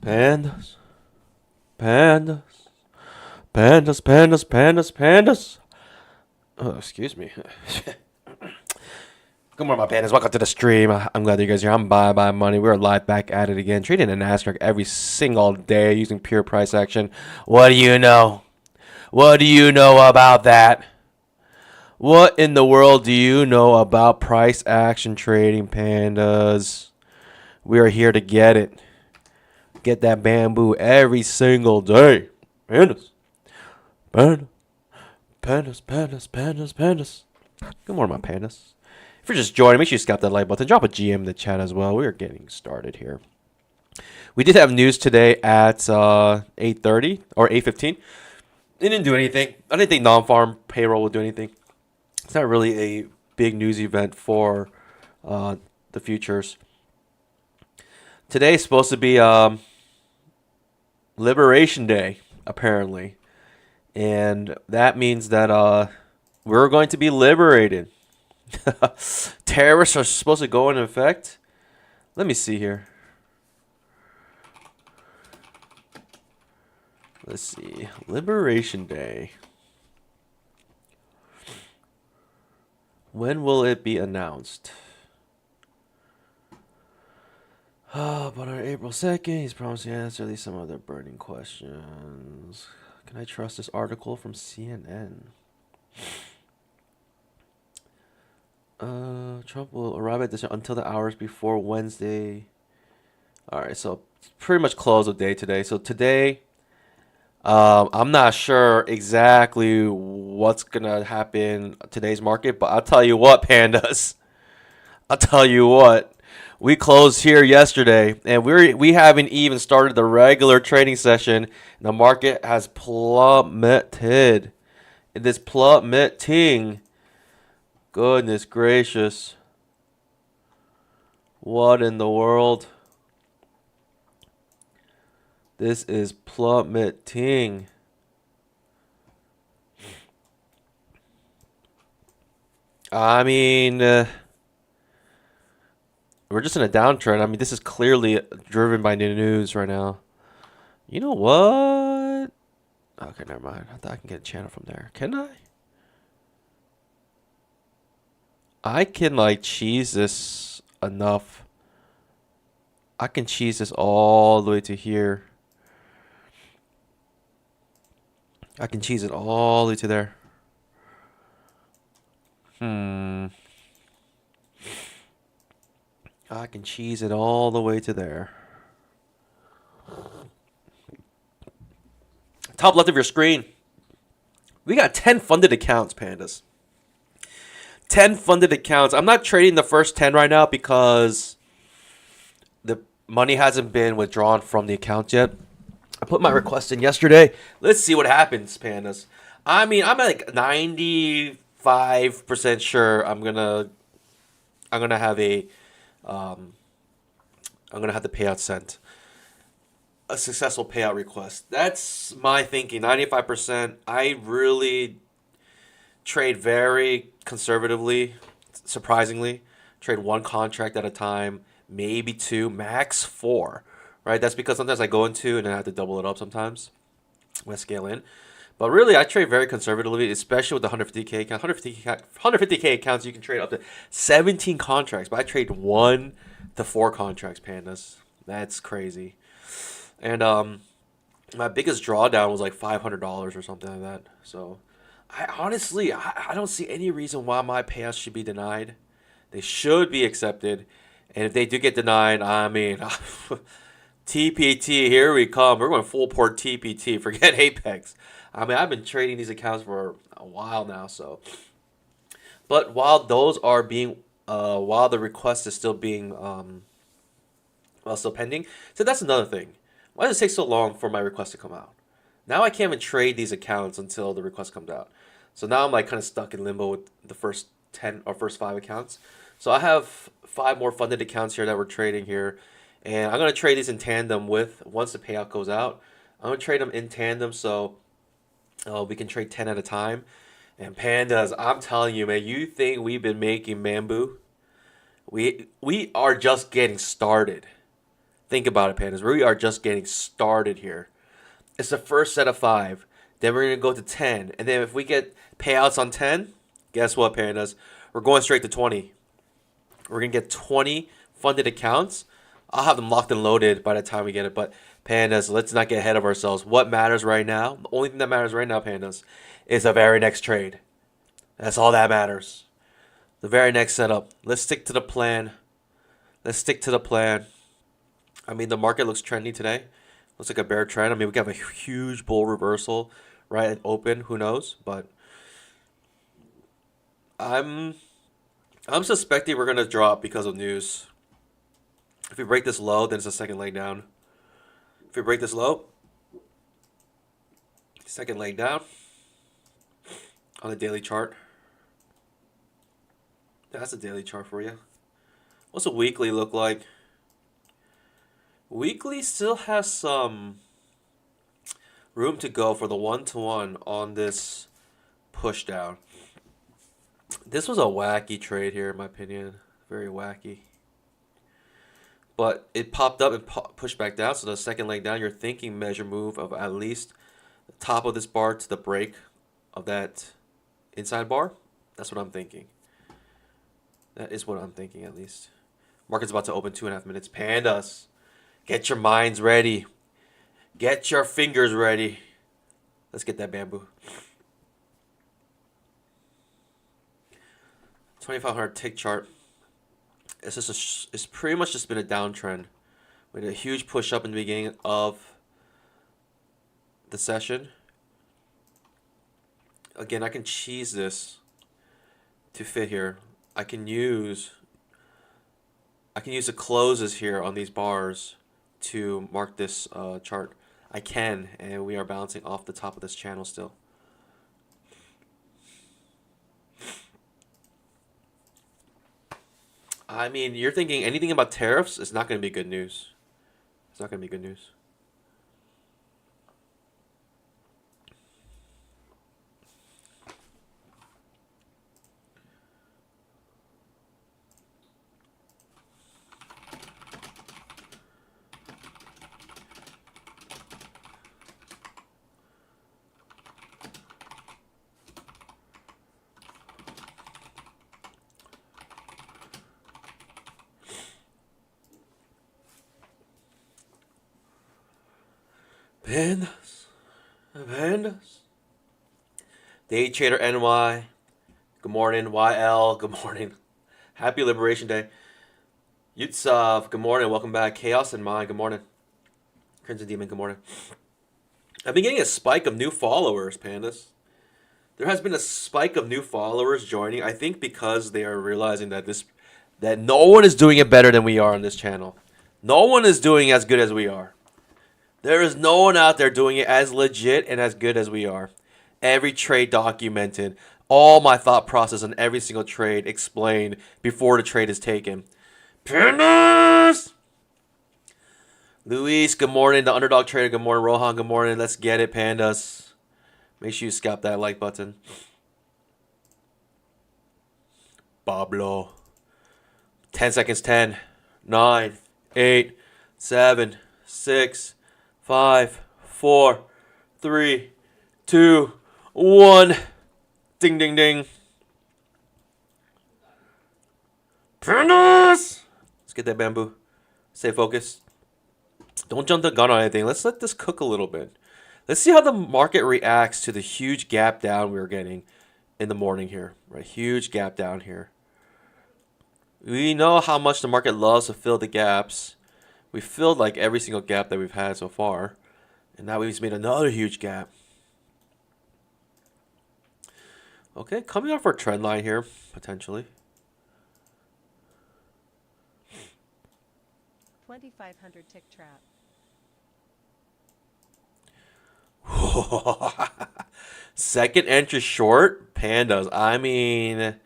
Pandas. Pandas. Pandas, pandas, pandas, pandas. Oh, excuse me. Good morning, my pandas. Welcome to the stream. I'm glad that you guys are here. I'm Buy Money. We're live back at it again. Trading in Nascraq every single day using pure price action. What do you know? What do you know about that? What in the world do you know about price action trading, pandas? We are here to get it. Get that bamboo every single day. Pandas. Pandas. Pandas, pandas, pandas, pandas. Good morning, my pandas. If you're just joining, make sure you scalp that like button. Drop a GM in the chat as well. We are getting started here. We did have news today at 8:30 or 8:15. It didn't do anything. I didn't think non-farm payroll would do anything. It's not really a big news event for the futures. Today is supposed to be Liberation Day, apparently. And that means that we're going to be liberated. Terrorists are supposed to go into effect. Let me see here. Let's see. Liberation Day. When will it be announced? But on April 2nd, he's promising to answer at least some other burning questions. Can I trust this article from CNN? Trump will arrive at this until the hours before Wednesday. All right, so pretty much close of day today. So today, I'm not sure exactly what's gonna happen today's market, but I'll tell you what, pandas. I'll tell you what. We closed here yesterday, and we haven't even started the regular trading session. The market has plummeted. It is plummeting. Goodness gracious. What in the world? This is plummeting. I mean, we're just in a downtrend. I mean, this is clearly driven by the news right now. You know what? Okay, never mind. I thought I can get a channel from there. Can I? I can, like, cheese this enough. I can cheese this all the way to here. I can cheese it all the way to there. I can cheese it all the way to there. Top left of your screen. We got 10 funded accounts, pandas. 10 funded accounts. I'm not trading the first 10 right now because the money hasn't been withdrawn from the account yet. I put my request in yesterday. Let's see what happens, pandas. I mean, I'm like 95% sure I'm gonna have a I'm gonna have the payout sent. A successful payout request. That's my thinking. 95%. I really trade very conservatively, surprisingly. Trade one contract at a time, maybe two, max four. Right? That's because sometimes I go into and I have to double it up sometimes when I scale in. But really, I trade very conservatively, especially with the 150K account. 150K accounts, you can trade up to 17 contracts, but I trade 1 to 4 contracts, pandas. That's crazy. And my biggest drawdown was like $500 or something like that. So I honestly don't see any reason why my payouts should be denied. They should be accepted. And if they do get denied, I mean, TPT, here we come. We're going full port TPT. Forget Apex. I mean, I've been trading these accounts for a while now, so. But while those are being, while the request is still being, still pending, so that's another thing. Why does it take so long for my request to come out? Now I can't even trade these accounts until the request comes out. So now I'm like kind of stuck in limbo with the first 10 or first 5 accounts. So I have 5 more funded accounts here that we're trading here. And I'm going to trade these in tandem with, once the payout goes out, I'm going to trade them in tandem so we can trade 10 at a time. And pandas, I'm telling you, man, you think we've been making bamboo? We are just getting started. Think about it, pandas. We are just getting started here. It's the first set of 5. Then we're going to go to 10. And then if we get payouts on 10, guess what, pandas? We're going straight to 20. We're going to get 20 funded accounts. I'll have them locked and loaded by the time we get it. But pandas, let's not get ahead of ourselves. What matters right now, the only thing that matters right now, pandas, is the very next trade. That's all that matters. The very next setup. Let's stick to the plan. Let's stick to the plan. I mean, the market looks trendy today. Looks like a bear trend. I mean, we got a huge bull reversal right at open. Who knows? But I'm suspecting we're gonna drop because of news. If we break this low, then it's a second leg down. If we break this low, second leg down on the daily chart. That's a daily chart for you. What's a weekly look like? Weekly still has some room to go for the one-to-one on this push down. This was a wacky trade here, in my opinion. Very wacky. But it popped up and pushed back down. So the second leg down, you're thinking measure move of at least the top of this bar to the break of that inside bar. That's what I'm thinking. That is what I'm thinking, at least. Market's about to open 2.5 minutes. Pandas, get your minds ready. Get your fingers ready. Let's get that bamboo. 2500 tick chart. It's pretty much just been a downtrend. We had a huge push up in the beginning of the session. Again, I can cheese this to fit here. I can use the closes here on these bars to mark this chart. I can, and we are bouncing off the top of this channel still. I mean, you're thinking anything about tariffs is not going to be good news. It's not going to be good news. Pandas. Day Trader NY. Good morning. YL. Good morning. Happy Liberation Day. Yutsav. Good morning. Welcome back. Chaos and Mind. Good morning. Crimson Demon. Good morning. I've been getting a spike of new followers, pandas. There has been a spike of new followers joining. I think because they are realizing that no one is doing it better than we are on this channel. No one is doing as good as we are. There is no one out there doing it as legit and as good as we are. Every trade documented. All my thought process on every single trade explained before the trade is taken. Pandas! Luis, good morning. The Underdog Trader, good morning. Rohan, good morning. Let's get it, pandas. Make sure you scalp that like button. Pablo. 10 seconds. 10, 9, 8, 7, 6, 5, 4, 3, 2, 1. Ding, ding, ding. Pandas! Let's get that bamboo. Stay focused. Don't jump the gun on anything. Let's let this cook a little bit. Let's see how the market reacts to the huge gap down we were getting in the morning here. Right, huge gap down here. We know how much the market loves to fill the gaps. We filled like every single gap that we've had so far. And now we've made another huge gap. Okay, coming off our trend line here, potentially. 2500 tick trap. Second entry short, pandas. I mean,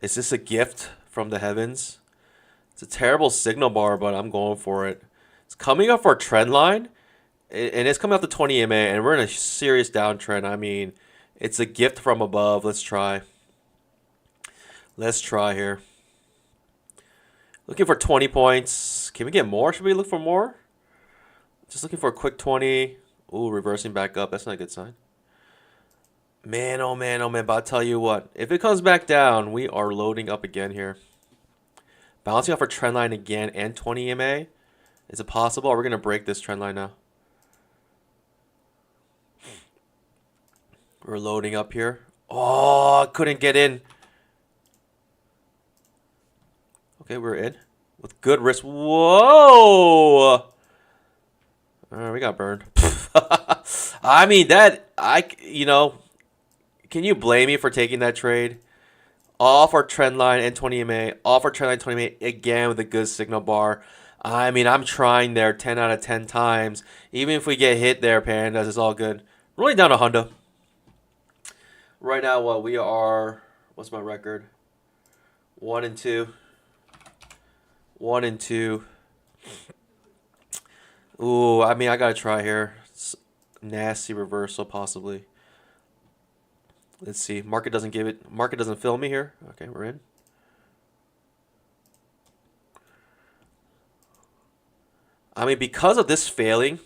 is this a gift from the heavens? It's a terrible signal bar, but I'm going for it. It's coming off our trend line, and it's coming off the 20 EMA, and we're in a serious downtrend. I mean, it's a gift from above. Let's try. Let's try here. Looking for 20 points. Can we get more? Should we look for more? Just looking for a quick 20. Ooh, reversing back up. That's not a good sign. Man, oh man, oh man. But I'll tell you what. If it comes back down, we are loading up again here. Bouncing off our trend line again and 20 EMA. Is it possible? Or are we going to break this trend line now? We're loading up here. Oh, couldn't get in. Okay, we're in. With good risk. Whoa! We got burned. I mean, can you blame me for taking that trade? Off our trend line and 20 EMA. Off our trend line 20 EMA again with a good signal bar. I mean, I'm trying there 10 out of 10 times. Even if we get hit there, Pandas, it's all good. We're only down a Honda. Right now, we are, what's my record? 1 and 2. 1 and 2. Ooh, I mean, I gotta try here. It's nasty reversal, possibly. Let's see. Market doesn't fill me here. Okay, we're in. I mean, because of this failing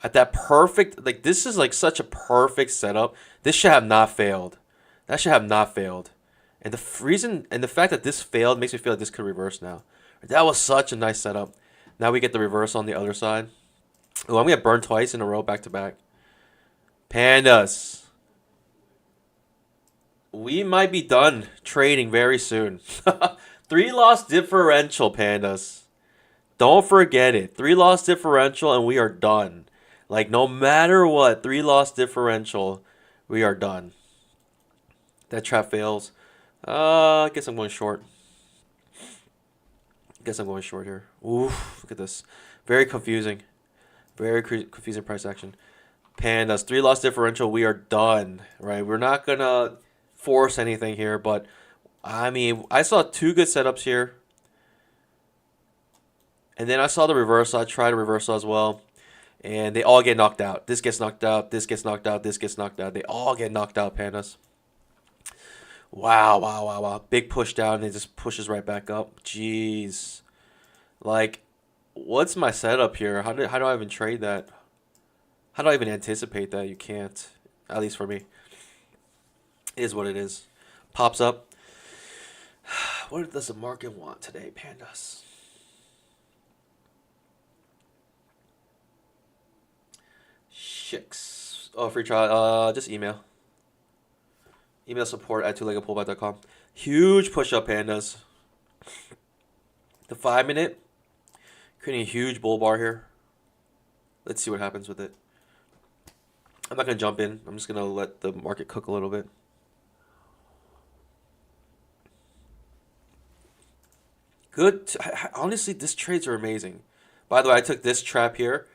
at that perfect, like this is like such a perfect setup. This should have not failed. That should have not failed. And the reason and the fact that this failed makes me feel like this could reverse now. That was such a nice setup. Now we get the reverse on the other side. Oh, I'm gonna get burned twice in a row, back to back. Pandas. We might be done trading very soon. 3 loss differential, Pandas. Don't forget it. 3 loss differential and we are done. Like, no matter what, 3 loss differential, we are done. That trap fails. I guess I'm going short. Guess I'm going short here. Oof, look at this. Very confusing. Very confusing price action. Pandas, 3 loss differential, we are done. Right? We're not going to force anything here, but I mean, I saw 2 good setups here. And then I saw the reversal. I tried a reversal as well. And they all get knocked out. This gets knocked out. This gets knocked out. This gets knocked out. They all get knocked out, Pandas. Wow, wow, wow, wow. Big push down. And it just pushes right back up. Jeez. Like, what's my setup here? How do I even trade that? How do I even anticipate that? You can't. At least for me. It is what it is. Pops up. What does the market want today, Pandas? Shicks. Oh, free trial. Just email. Email support at twoleggedpullback.com. Huge push up, Pandas. The 5-minute. Creating a huge bull bar here. Let's see what happens with it. I'm not going to jump in. I'm just going to let the market cook a little bit. Good. Honestly, these trades are amazing. By the way, I took this trap here,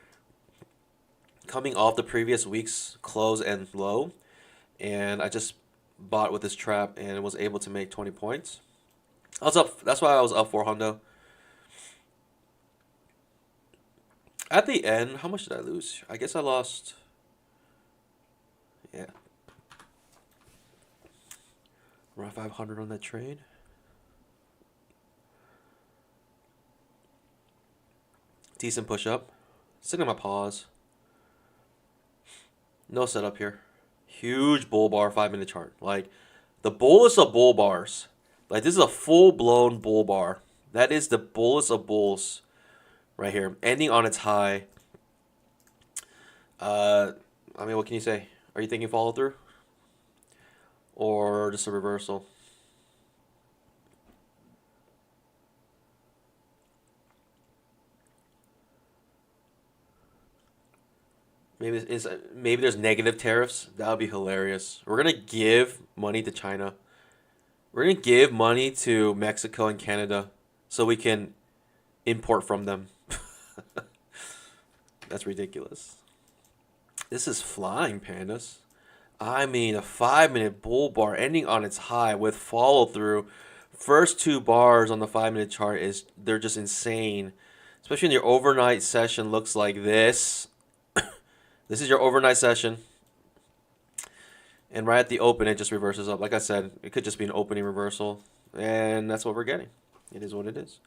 coming off the previous week's close and low, and I just bought with this trap and was able to make 20 points. I was up. That's why I was up 400. At the end, how much did I lose? I guess I lost. Yeah, around 500 on that trade. Decent push up. Sitting on my pause. No setup here. Huge bull bar 5-minute chart. Like, the bullest of bull bars. Like, this is a full-blown bull bar. That is the bullest of bulls right here. Ending on its high. I mean, what can you say? Are you thinking follow through? Or just a reversal? Maybe there's negative tariffs. That would be hilarious. We're gonna give money to China. We're gonna give money to Mexico and Canada so we can import from them. That's ridiculous. This is flying, Pandas. I mean, a 5-minute bull bar ending on its high with follow through. First 2 bars on the 5-minute chart they're just insane. Especially when your overnight session looks like this. This is your overnight session. And right at the open, it just reverses up. Like I said, it could just be an opening reversal. And that's what we're getting. It is what it is.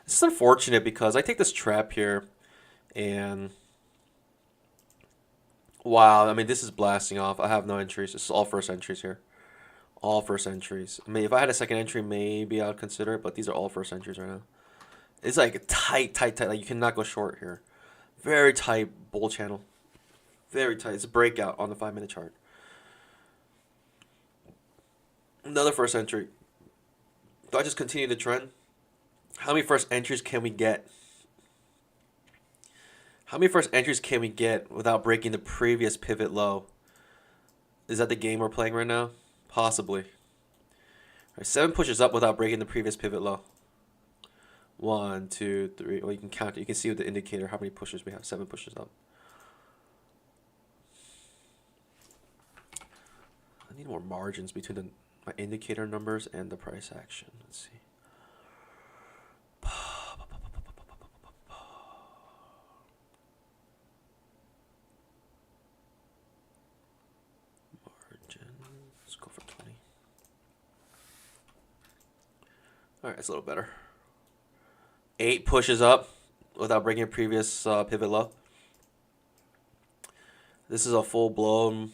It's unfortunate because I take this trap here. And Wow, I mean, this is blasting off. I have no entries. It's all first entries here. All first entries. I mean, if I had a second entry, maybe I would consider it, but these are all first entries right now. It's like tight, tight, tight. Like you cannot go short here. Very tight bull channel. Very tight. It's a breakout on the 5-minute chart. Another first entry. Do I just continue the trend? How many first entries can we get? How many first entries can we get without breaking the previous pivot low? Is that the game we're playing right now? Possibly. All right, 7 pushes up without breaking the previous pivot low. 1, 2, 3. Well, you can count it. You can see with the indicator how many pushes we have. 7 pushes up. I need more margins between my indicator numbers and the price action. Let's see. Margin. Let's go for 20. All right, it's a little better. 8 pushes up without breaking a previous pivot low. This is a full-blown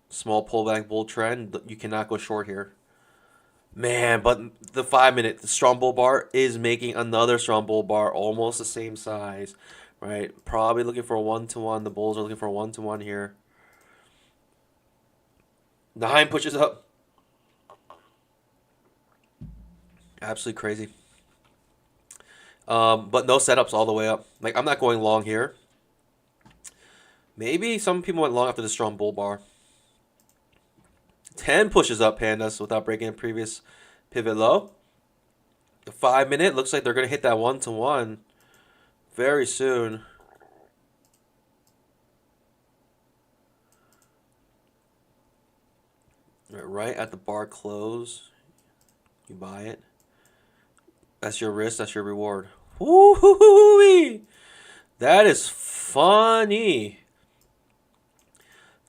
small pullback bull trend. You cannot go short here. Man, but the 5-minute, the strong bull bar is making another strong bull bar almost the same size, right? Probably looking for a 1-to-1. The bulls are looking for a 1-to-1 here. 9 pushes up. Absolutely crazy. But no setups all the way up. Like, I'm not going long here. Maybe some people went long after the strong bull bar. 10 pushes up, pandas, without breaking a previous pivot low. The 5-minute looks like they're going to hit that 1-to-1 very soon. Right at the bar close, you buy it. That's your risk, that's your reward. Woo-hoo-hoo-wee! That is funny.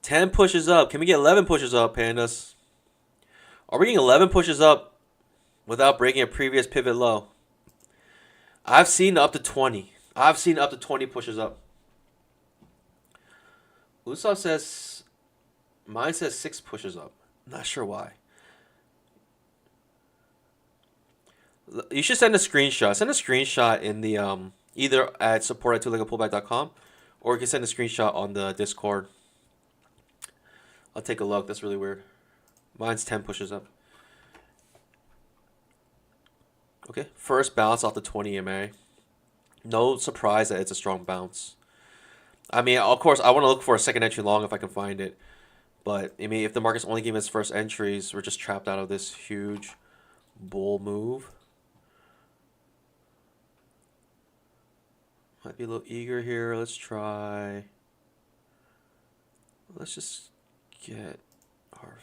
10 pushes up. Can we get 11 pushes up, pandas? Are we getting 11 pushes up without breaking a previous pivot low? I've seen up to 20. I've seen up to 20 pushes up. Usopp says, mine says 6 pushes up. Not sure why. You should send a screenshot. Send a screenshot in the either at support@twoleggedpullback.com or you can send a screenshot on the Discord. I'll take a look. That's really weird. Mine's 10 pushes up. Okay, first bounce off the 20 EMA. No surprise that it's a strong bounce. I mean, of course, I want to look for a second entry long if I can find it. But, I mean, if the market's only giving us first entries, we're just trapped out of this huge bull move. Might be a little eager here. Let's try. Let's just get our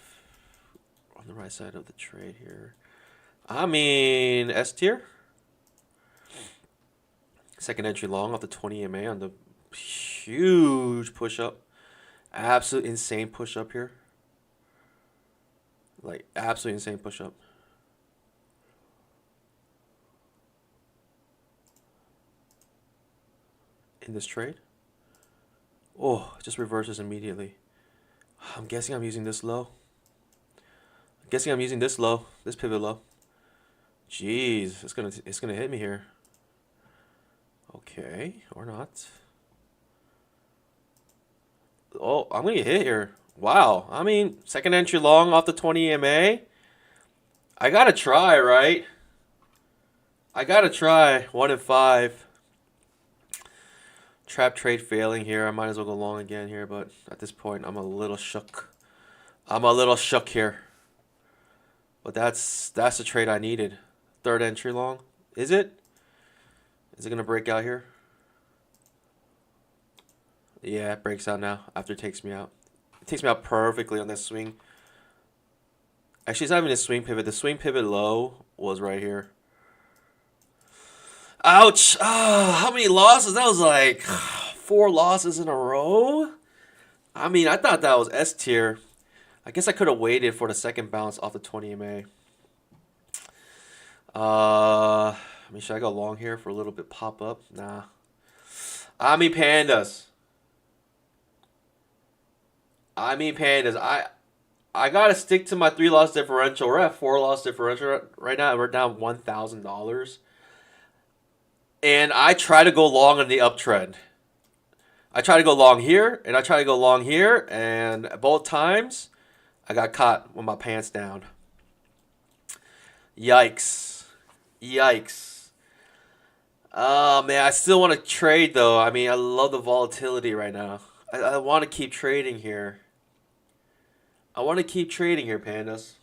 on the right side of the trade here. I mean, S tier. Second entry long off the 20 EMA on the huge push up. Absolute insane push up here. Like, absolutely insane push up. In this trade. Oh, it just reverses immediately. I'm guessing I'm using this low. I'm guessing I'm using this low, this pivot low. Jeez, it's gonna hit me here. Okay, or not. Oh, I'm gonna get hit here. Wow. I mean, second entry long off the 20 EMA. I gotta try, right? I gotta try. 1 in 5. Trap trade failing here. I might as well go long again here, but at this point, I'm a little shook. I'm a little shook here. But that's the trade I needed. Third entry long. Is it? Is it gonna break out here? Yeah, it breaks out now after it takes me out. It takes me out perfectly on this swing. Actually, it's not even a swing pivot. The swing pivot low was right here. Ouch! How many losses? That was like 4 losses in a row. I mean, I thought that was S tier. I guess I could have waited for the second bounce off the 20 EMA. I mean, should I go long here for a little bit pop up? Nah. I mean, pandas. I mean, pandas. I gotta stick to my 3 loss differential. We're at 4 loss differential right now, and we're down $1,000. And I try to go long on the uptrend. I try to go long here, and I try to go long here, and both times I got caught with my pants down. Yikes. Yikes. Oh, man, I still want to trade, though. I mean, I love the volatility right now. I want to keep trading here. I want to keep trading here, pandas.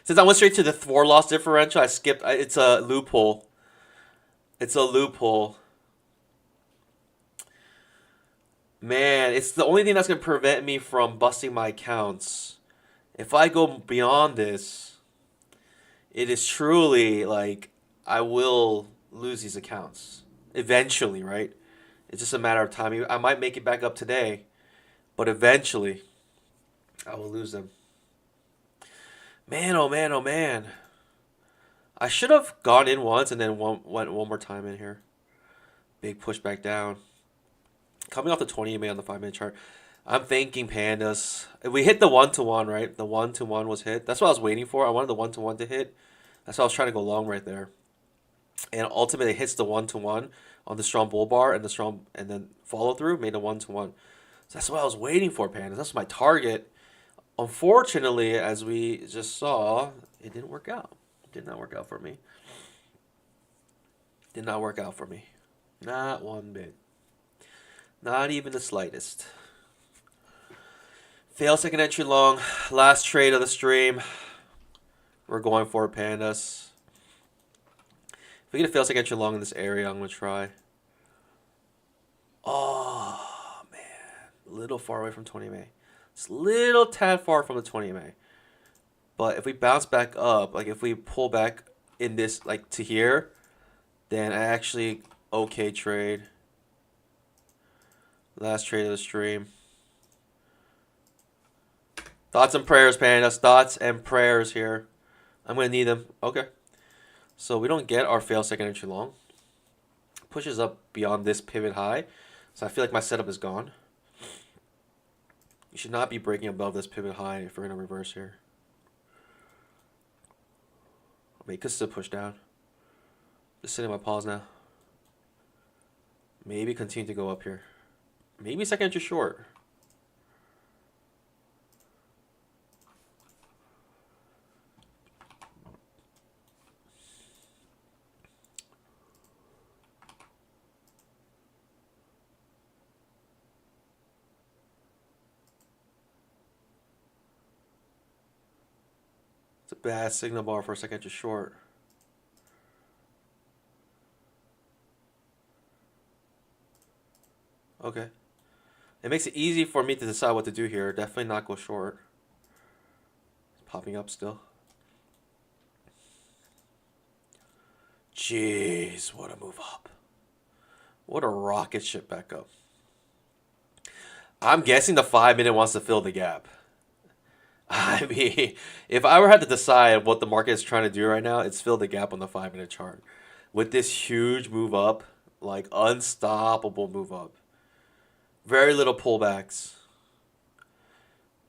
Since I went straight to the 4 loss differential, I skipped. It's a loophole. It's a loophole. Man, it's the only thing that's going to prevent me from busting my accounts. If I go beyond this, it is truly like I will lose these accounts eventually, right? It's just a matter of time. I might make it back up today, but eventually I will lose them. Man, oh man, oh man. I should have gone in once and then went one more time in here. Big push back down. Coming off the 20 EMA on the 5-minute chart. I'm thinking pandas. We hit the 1-to-1, right? The 1-to-1 was hit. That's what I was waiting for. I wanted the 1-to-1 to hit. That's why I was trying to go long right there. And ultimately it hits the 1-to-1 on the strong bull bar and then follow through made a 1-to-1. So that's what I was waiting for, pandas. That's my target. Unfortunately, as we just saw, it didn't work out. It did not work out for me. Did not work out for me. Not one bit. Not even the slightest. Fail second entry long. Last trade of the stream. We're going for it, pandas. If we get a fail second entry long in this area, I'm going to try. Oh, man. A little far away from 20 MA. It's a little tad far from the 20 MA. But if we bounce back up, like if we pull back in this, like to here, then I actually okay trade. Last trade of the stream. Thoughts and prayers, pandas. Thoughts and prayers here. I'm going to need them. Okay. So we don't get our fail second entry long. Pushes up beyond this pivot high. So I feel like my setup is gone. You should not be breaking above this pivot high if we're going to reverse here. I mean, it could still push down. Just sitting my pause now. Maybe continue to go up here. Maybe second entry short. It's a bad signal bar for a second entry short. Okay. It makes it easy for me to decide what to do here. Definitely not go short. It's popping up still. Jeez, what a move up. What a rocket ship back up. I'm guessing the 5-minute wants to fill the gap. I mean, if I were had to decide what the market is trying to do right now, it's fill the gap on the 5-minute chart. With this huge move up, like unstoppable move up. Very little pullbacks.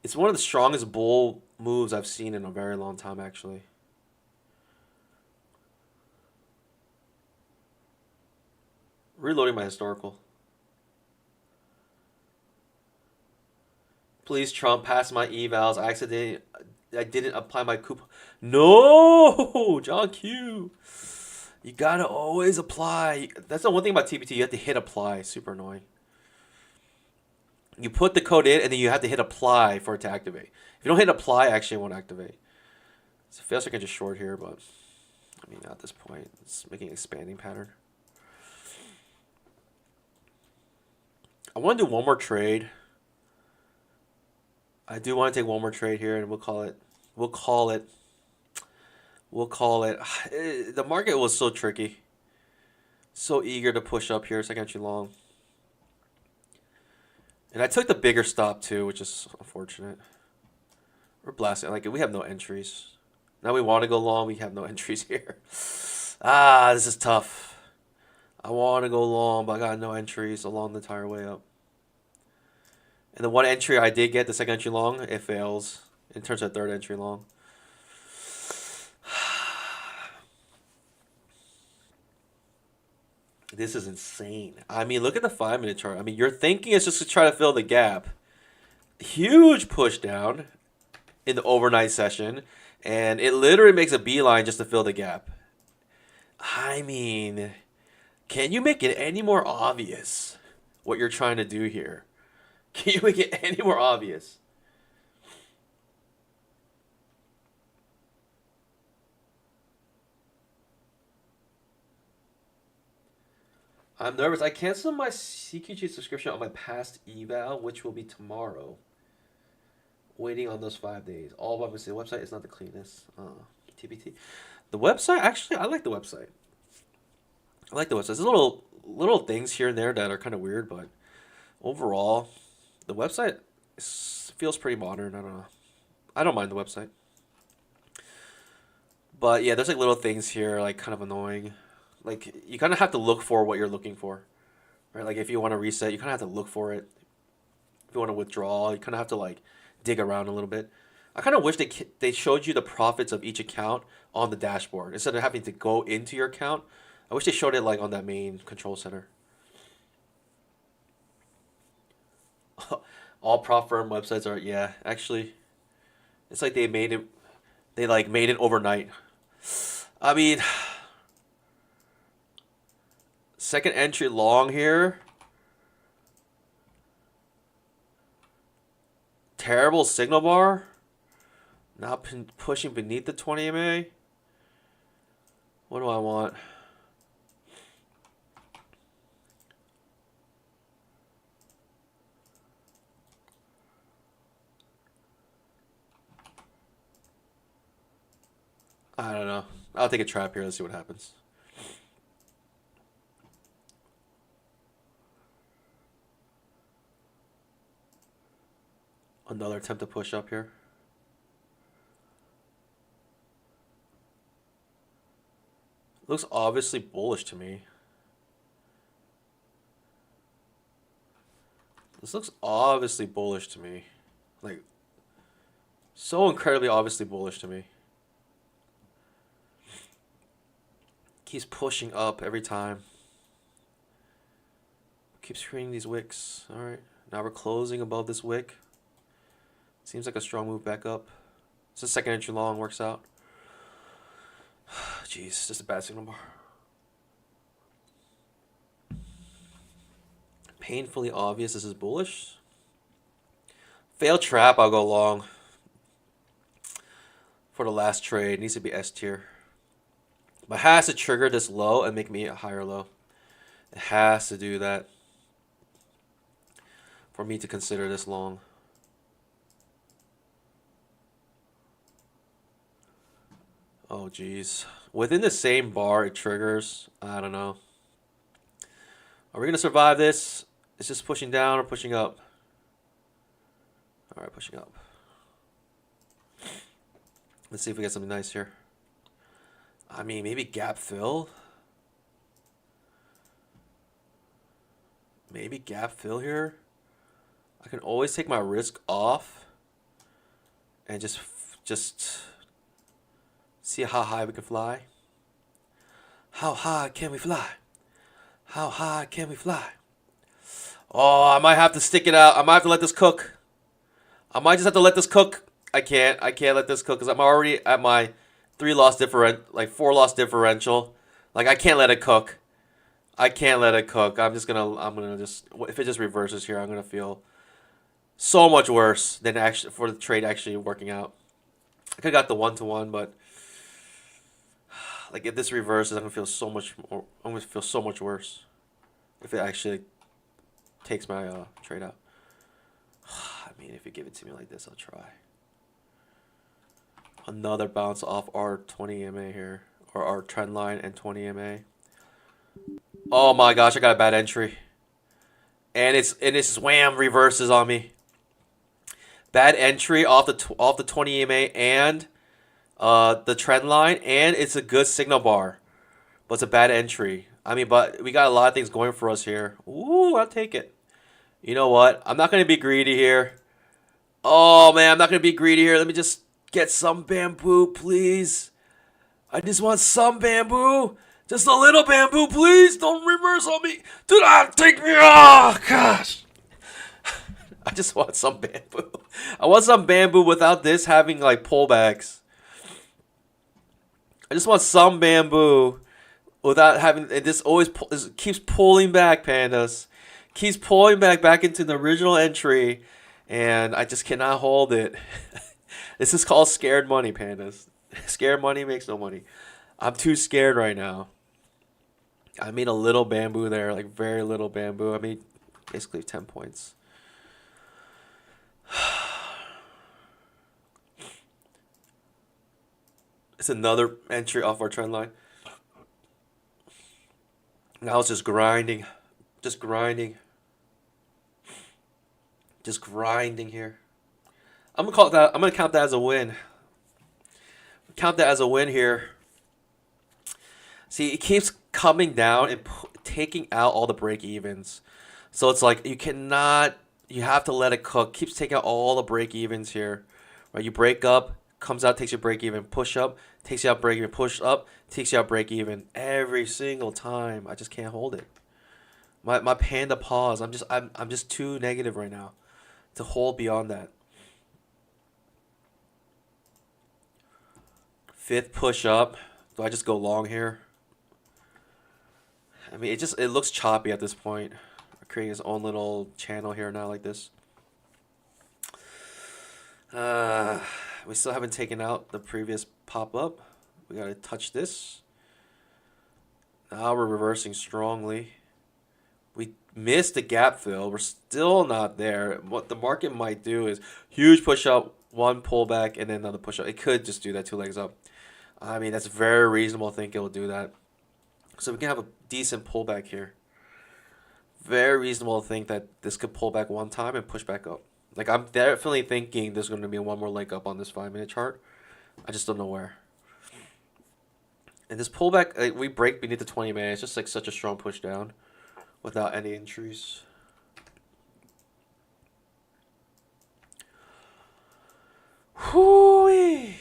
It's one of the strongest bull moves I've seen in a very long time, actually. Reloading my historical. Please, Trump, pass my evals. I didn't apply my coupon. No, John Q. You gotta always apply. That's the one thing about TPT. You have to hit apply. Super annoying. You put the code in, and then you have to hit apply for it to activate. If you don't hit apply, actually it won't activate. So it feels like I just short here, but I mean, at this point, it's making an expanding pattern. I want to do one more trade. I do want to take one more trade here, and we'll call it. The market was so tricky. So eager to push up here, second entry long. And I took the bigger stop too, which is unfortunate. We're blasting. Like, we have no entries. Now we want to go long. We have no entries here. This is tough. I want to go long, but I got no entries along the entire way up. And the one entry I did get, the second entry long, it fails. It turns to a third entry long. This is insane. I mean, look at the 5-minute chart. I mean, you're thinking it's just to try to fill the gap. Huge push down in the overnight session. And it literally makes a beeline just to fill the gap. I mean, can you make it any more obvious what you're trying to do here? Can you make it any more obvious? I'm nervous. I canceled my CQG subscription on my past eval, which will be tomorrow. Waiting on those 5 days. All by mistake. The website is not the cleanest. TBT. The website, actually, I like the website. I like the website. There's little things here and there that are kind of weird, but overall, the website feels pretty modern. I don't know. I don't mind the website. But yeah, there's like little things here, like kind of annoying. Like you kind of have to look for what you're looking for, right? Like if you want to reset, you kind of have to look for it. If you want to withdraw, you kind of have to like dig around a little bit. I kind of wish they showed you the profits of each account on the dashboard instead of having to go into your account. I wish they showed it like on that main control center. All prop firm websites are, yeah, actually, it's like they made it overnight. I mean, second entry long here. Terrible signal bar. Not pushing beneath the 20 MA. What do I want? I don't know. I'll take a trap here. Let's see what happens. Another attempt to push up here. Looks obviously bullish to me. This looks obviously bullish to me. Like, so incredibly obviously bullish to me. Keeps pushing up every time. Keeps creating these wicks. Alright. Now we're closing above this wick. Seems like a strong move back up. It's a second entry long, works out. Jeez, just a bad signal bar. Painfully obvious this is bullish. Failed trap, I'll go long. For the last trade, it needs to be S tier. But it has to trigger this low and make me a higher low. It has to do that for me to consider this long. Oh, geez. Within the same bar, it triggers. I don't know. Are we going to survive this? It's just pushing down or pushing up? All right, pushing up. Let's see if we get something nice here. I mean, maybe gap fill. Maybe gap fill here. I can always take my risk off and just see how high we can fly. How high can we fly? How high can we fly? Oh, I might have to stick it out. I might have to let this cook. I might just have to let this cook. I can't let this cook because I'm already at my 4-loss differential. Like I can't let it cook. I can't let it cook. I'm gonna just if it just reverses here, I'm gonna feel so much worse than actually for the trade actually working out. I could have got the 1-to-1, but like if this reverses, I'm gonna feel so much more. I'm gonna feel so much worse if it actually takes my trade out. I mean, if you give it to me like this, I'll try. Another bounce off our 20 EMA here, or our trend line and 20 EMA. Oh my gosh, I got a bad entry, and it's wham reverses on me. Bad entry off the 20 EMA and the trend line, and it's a good signal bar, but it's a bad entry. I mean, but we got a lot of things going for us here. Ooh, I'll take it. You know what? I'm not going to be greedy here. Oh, man, I'm not going to be greedy here. Let me just get some bamboo, please. I just want some bamboo. Just a little bamboo, please. Don't reverse on me. Do not take me. Oh, gosh. I just want some bamboo. I want some bamboo without this having like pullbacks. I just want some bamboo without having this always this keeps pulling back, pandas. Keeps pulling back into the original entry, and I just cannot hold it. This is called scared money, pandas. Scared money makes no money. I'm too scared right now. I made a little bamboo there, like very little bamboo. I made basically 10 points. It's another entry off our trend line. Now it's just grinding. Just grinding. Just grinding here. I'm gonna count that as a win. Count that as a win here. See, it keeps coming down and taking out all the break evens. So it's like you have to let it cook. Keeps taking out all the break evens here. Right? You break up, comes out, takes your break even, push up, takes you out break even, push up, takes you out break even. Every single time. I just can't hold it. My panda pause. I'm just too negative right now to hold beyond that. Fifth push up. Do I just go long here? I mean, it looks choppy at this point. Creating his own little channel here now like this. We still haven't taken out the previous pop up. We gotta touch this. Now we're reversing strongly. We missed the gap fill. We're still not there. What the market might do is huge push up, one pullback, and then another push up. It could just do that 2 legs up. I mean, that's very reasonable to think it will do that. So we can have a decent pullback here. Very reasonable to think that this could pull back one time and push back up. Like, I'm definitely thinking there's going to be one more leg up on this 5-minute chart. I just don't know where. And this pullback, like, we break beneath the 20-minute. It's just like such a strong push down without any entries. Whoo-wee.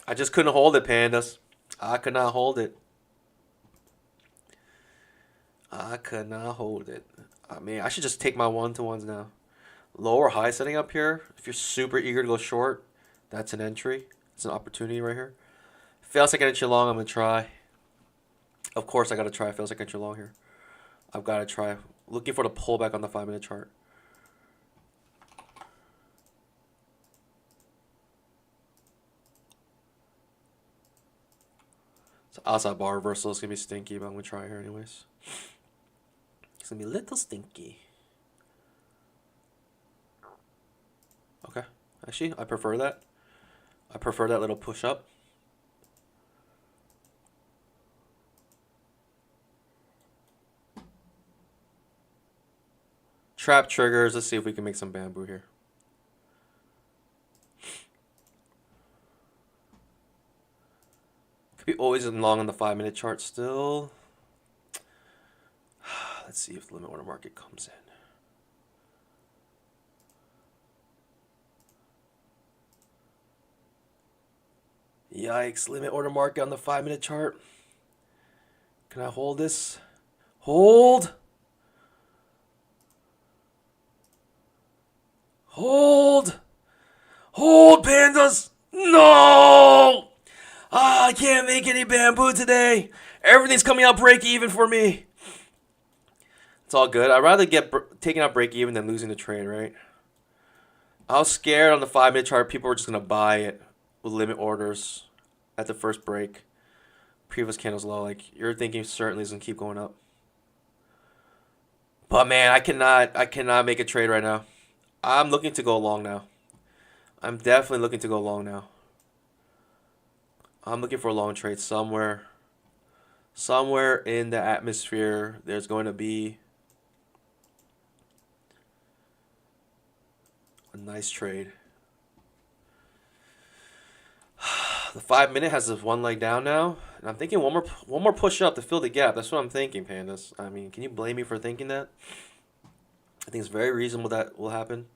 I just couldn't hold it, pandas. I could not hold it. I could not hold it. I mean, I should just take my one-to-ones now. Low or high setting up here. If you're super eager to go short, that's an entry. It's an opportunity right here. Fails second entry long, I'm going to try. Of course, I got to try fails second entry long here. I've got to try. Looking for the pullback on the 5-minute chart. So outside bar reversal is going to be stinky, but I'm going to try here anyways. It's going to be a little stinky. Okay. Actually, I prefer that. I prefer that little push up. Trap triggers. Let's see if we can make some bamboo here. Could be always in long on the 5-minute chart still. Let's see if the limit order market comes in. Yikes, limit order market on the 5-minute chart. Can I hold this? Hold! Hold! Hold, pandas! No! I can't make any bamboo today. Everything's coming out break even for me. It's all good. I'd rather get taken out break even than losing the trade, right? I was scared on the 5-minute chart. People were just going to buy it with limit orders at the first break. Previous candles low. Like, you're thinking certainly it's going to keep going up. But, man, I cannot make a trade right now. I'm looking to go long now. I'm definitely looking to go long now. I'm looking for a long trade somewhere. Somewhere in the atmosphere, there's going to be a nice trade. The 5-minute has this one leg down now. And I'm thinking one more push up to fill the gap. That's what I'm thinking, pandas. I mean, can you blame me for thinking that? I think it's very reasonable that will happen.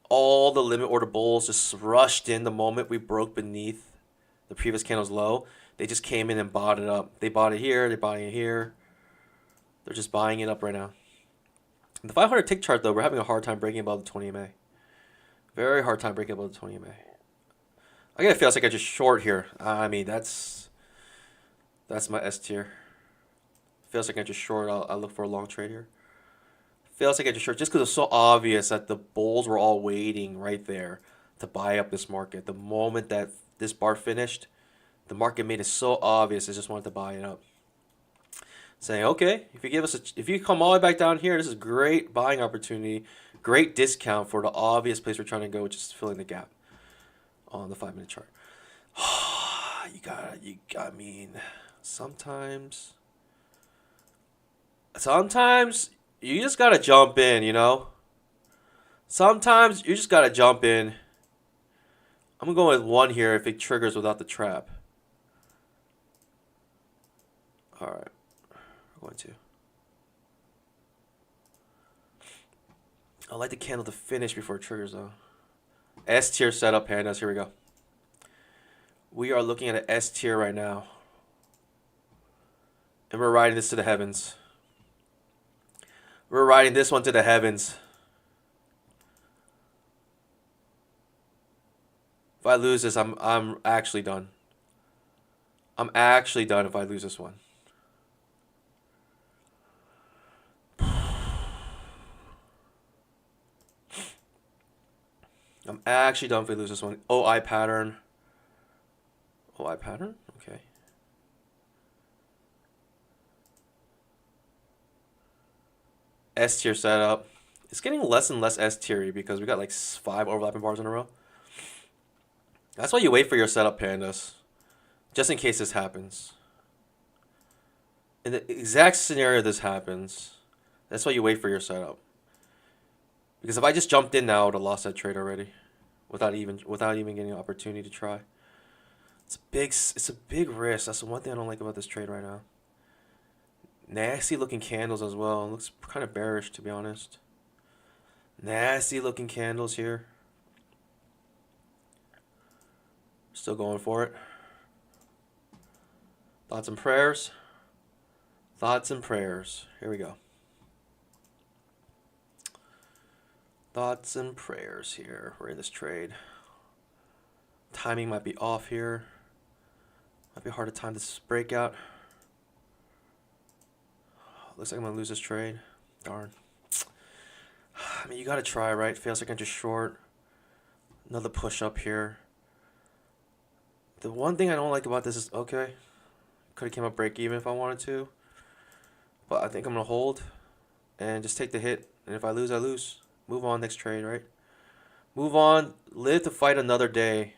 All the limit order bulls just rushed in the moment we broke beneath the previous candle's low. They just came in and bought it up. They bought it here. They're buying it here. They're just buying it up right now. In the 500 tick chart, though, we're having a hard time breaking above the 20 MA. Very hard time breaking above the 20 MA. I get a feel like I just short here. I mean, that's my S tier. Feels like I just short. I'll look for a long trade here. Feels like I just short just because it's so obvious that the bulls were all waiting right there to buy up this market. The moment that this bar finished, the market made it so obvious. I just wanted to buy it up. Saying, okay, if you come all the way back down here, this is a great buying opportunity, great discount for the obvious place we're trying to go, which is filling the gap on the 5-minute chart. I mean, sometimes you just gotta jump in, you know? Sometimes you just gotta jump in. I'm gonna go with 1 here if it triggers without the trap. Alright. We're going to. I like the candle to finish before it triggers though. S tier setup, pandas. Here we go. We are looking at an S tier right now. And we're riding this to the heavens. We're riding this one to the heavens. If I lose this, I'm actually done. I'm actually done if I lose this one. I'm actually done if we lose this one. OI pattern. OI pattern? Okay. S tier setup. It's getting less and less S tier because we got like 5 overlapping bars in a row. That's why you wait for your setup, pandas. Just in case this happens. In the exact scenario this happens, that's why you wait for your setup. Because if I just jumped in now, I would have lost that trade already. Without even getting an opportunity to try. It's a big risk. That's the one thing I don't like about this trade right now. Nasty looking candles as well. It looks kind of bearish, to be honest. Nasty looking candles here. Still going for it. Thoughts and prayers. Thoughts and prayers. Here we go. Thoughts and prayers here. We're in this trade. Timing might be off here. Might be hard to time this breakout. Looks like I'm gonna lose this trade. Darn. I mean, you gotta try, right? Feels like I'm just short. Another push up here. The one thing I don't like about this is, okay, could have came up break even if I wanted to. But I think I'm gonna hold and just take the hit. And if I lose, I lose. Move on, next trade, right? Move on. Live to fight another day.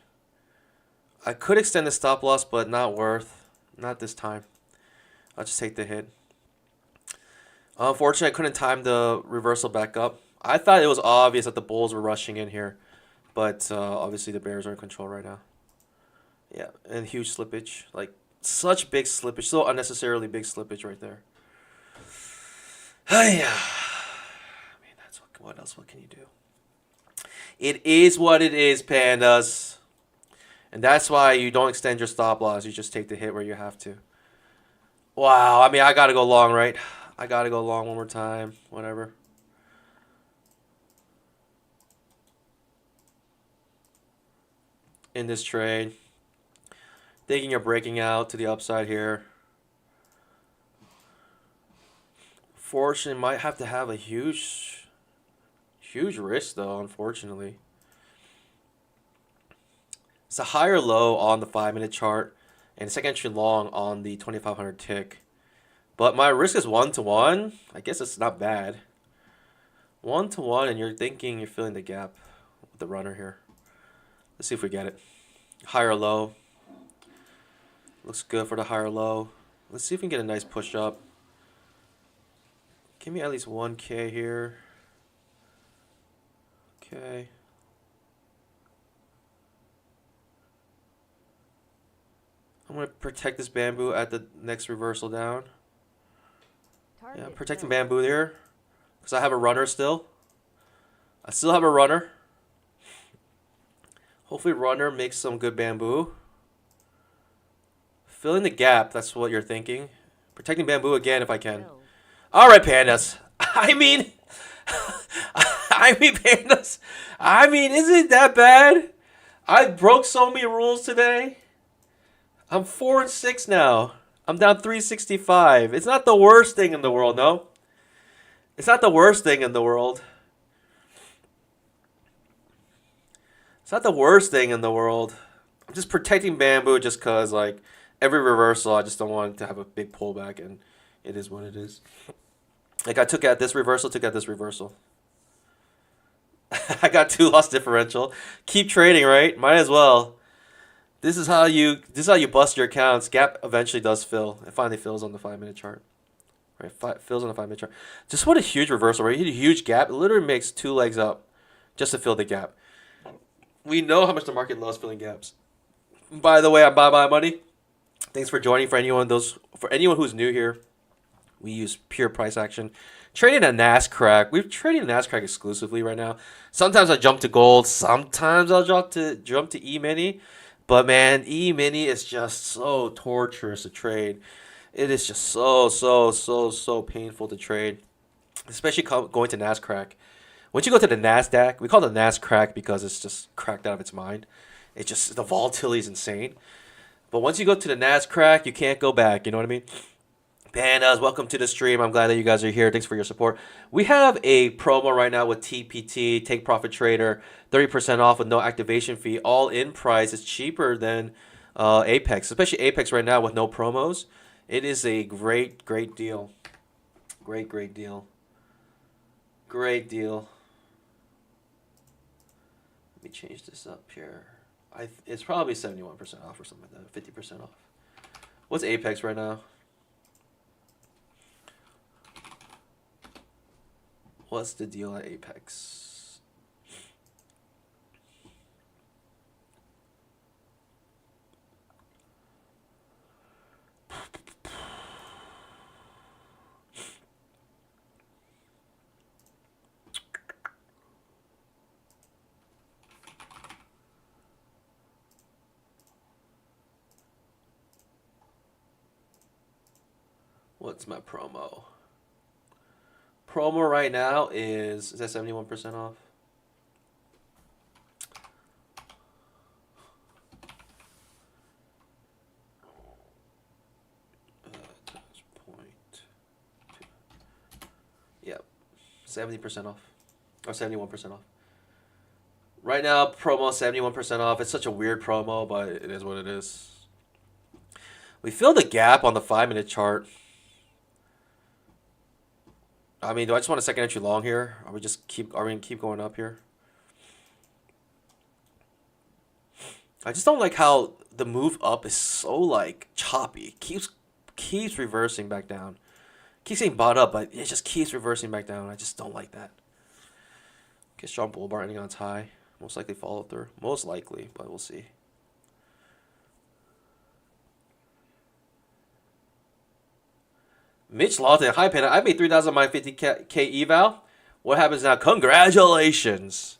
I could extend the stop loss, but not worth. Not this time. I'll just take the hit. Unfortunately, I couldn't time the reversal back up. I thought it was obvious that the bulls were rushing in here. But obviously the bears are in control right now. Yeah, and huge slippage. Like, such big slippage. So unnecessarily big slippage right there. Yeah. What else? What can you do? It is what it is, pandas. And that's why you don't extend your stop loss. You just take the hit where you have to. Wow. I mean, I got to go long, right? I got to go long one more time. Whatever. In this trade. Thinking you're breaking out to the upside here. Fortune might have to have a huge risk, though, unfortunately. It's a higher low on the 5-minute chart and second entry long on the 2500 tick. But my risk is 1-to-1. I guess it's not bad. 1-to-1, and you're thinking you're filling the gap with the runner here. Let's see if we get it. Higher low. Looks good for the higher low. Let's see if we can get a nice push up. Give me at least 1K here. Okay. I'm going to protect this bamboo at the next reversal down. Yeah, I'm protecting bamboo there. Because I have a runner still. I still have a runner. Hopefully runner makes some good bamboo. Filling the gap, that's what you're thinking. Protecting bamboo again if I can. Alright, pandas. I mean, pandas. I mean, isn't it that bad? I broke so many rules today. I'm 4-6 now. I'm down 365. It's not the worst thing in the world, no? It's not the worst thing in the world. It's not the worst thing in the world. I'm just protecting bamboo just because, like, every reversal, I just don't want to have a big pullback, and it is what it is. Like, I took out this reversal, took out this reversal. I got 2 loss differential. Keep trading, right? Might as well. This is how you bust your accounts. Gap eventually does fill. It finally fills on the 5-minute chart. Right, fills on the 5-minute chart. Just what a huge reversal, right? You hit a huge gap. It literally makes 2 legs up just to fill the gap. We know how much the market loves filling gaps. By the way, I buy my money. Thanks for joining. For anyone who's new here, we use pure price action. Trading at Nascraq. We're trading at Nascraq exclusively right now. Sometimes I jump to gold. Sometimes I'll jump to EMINI. But man, EMINI is just so torturous to trade. It is just so painful to trade, especially going to Nascraq. Once you go to the Nasdaq, we call it Nascraq because it's just cracked out of its mind. It's just the volatility is insane. But once you go to the Nascraq, you can't go back. You know what I mean? Pandas, welcome to the stream. I'm glad that you guys are here. Thanks for your support. We have a promo right now with TPT, Take Profit Trader, 30% off with no activation fee. All in price. It's cheaper than Apex, especially Apex right now with no promos. It is a great deal. Great deal. Great deal. Let me change this up here. It's probably 71% off or something like that, 50% off. What's Apex right now? What's the deal at Apex? What's my promo? Promo right now is that 71% off? Yep, 70% off, or 71% off. Right now, promo 71% off. It's such a weird promo, but it is what it is. We filled the gap on the 5-minute chart. I mean, do I just want a second entry long here? Are we gonna keep going up here? I just don't like how the move up is so like choppy. Keeps reversing back down. Keeps getting bought up, but it just keeps reversing back down. I just don't like that. Get strong bull bar ending on its high. Most likely follow through. Most likely, but we'll see. Mitch Lawton, hi Panda. I made 3,000 my 50K eval. What happens now? Congratulations.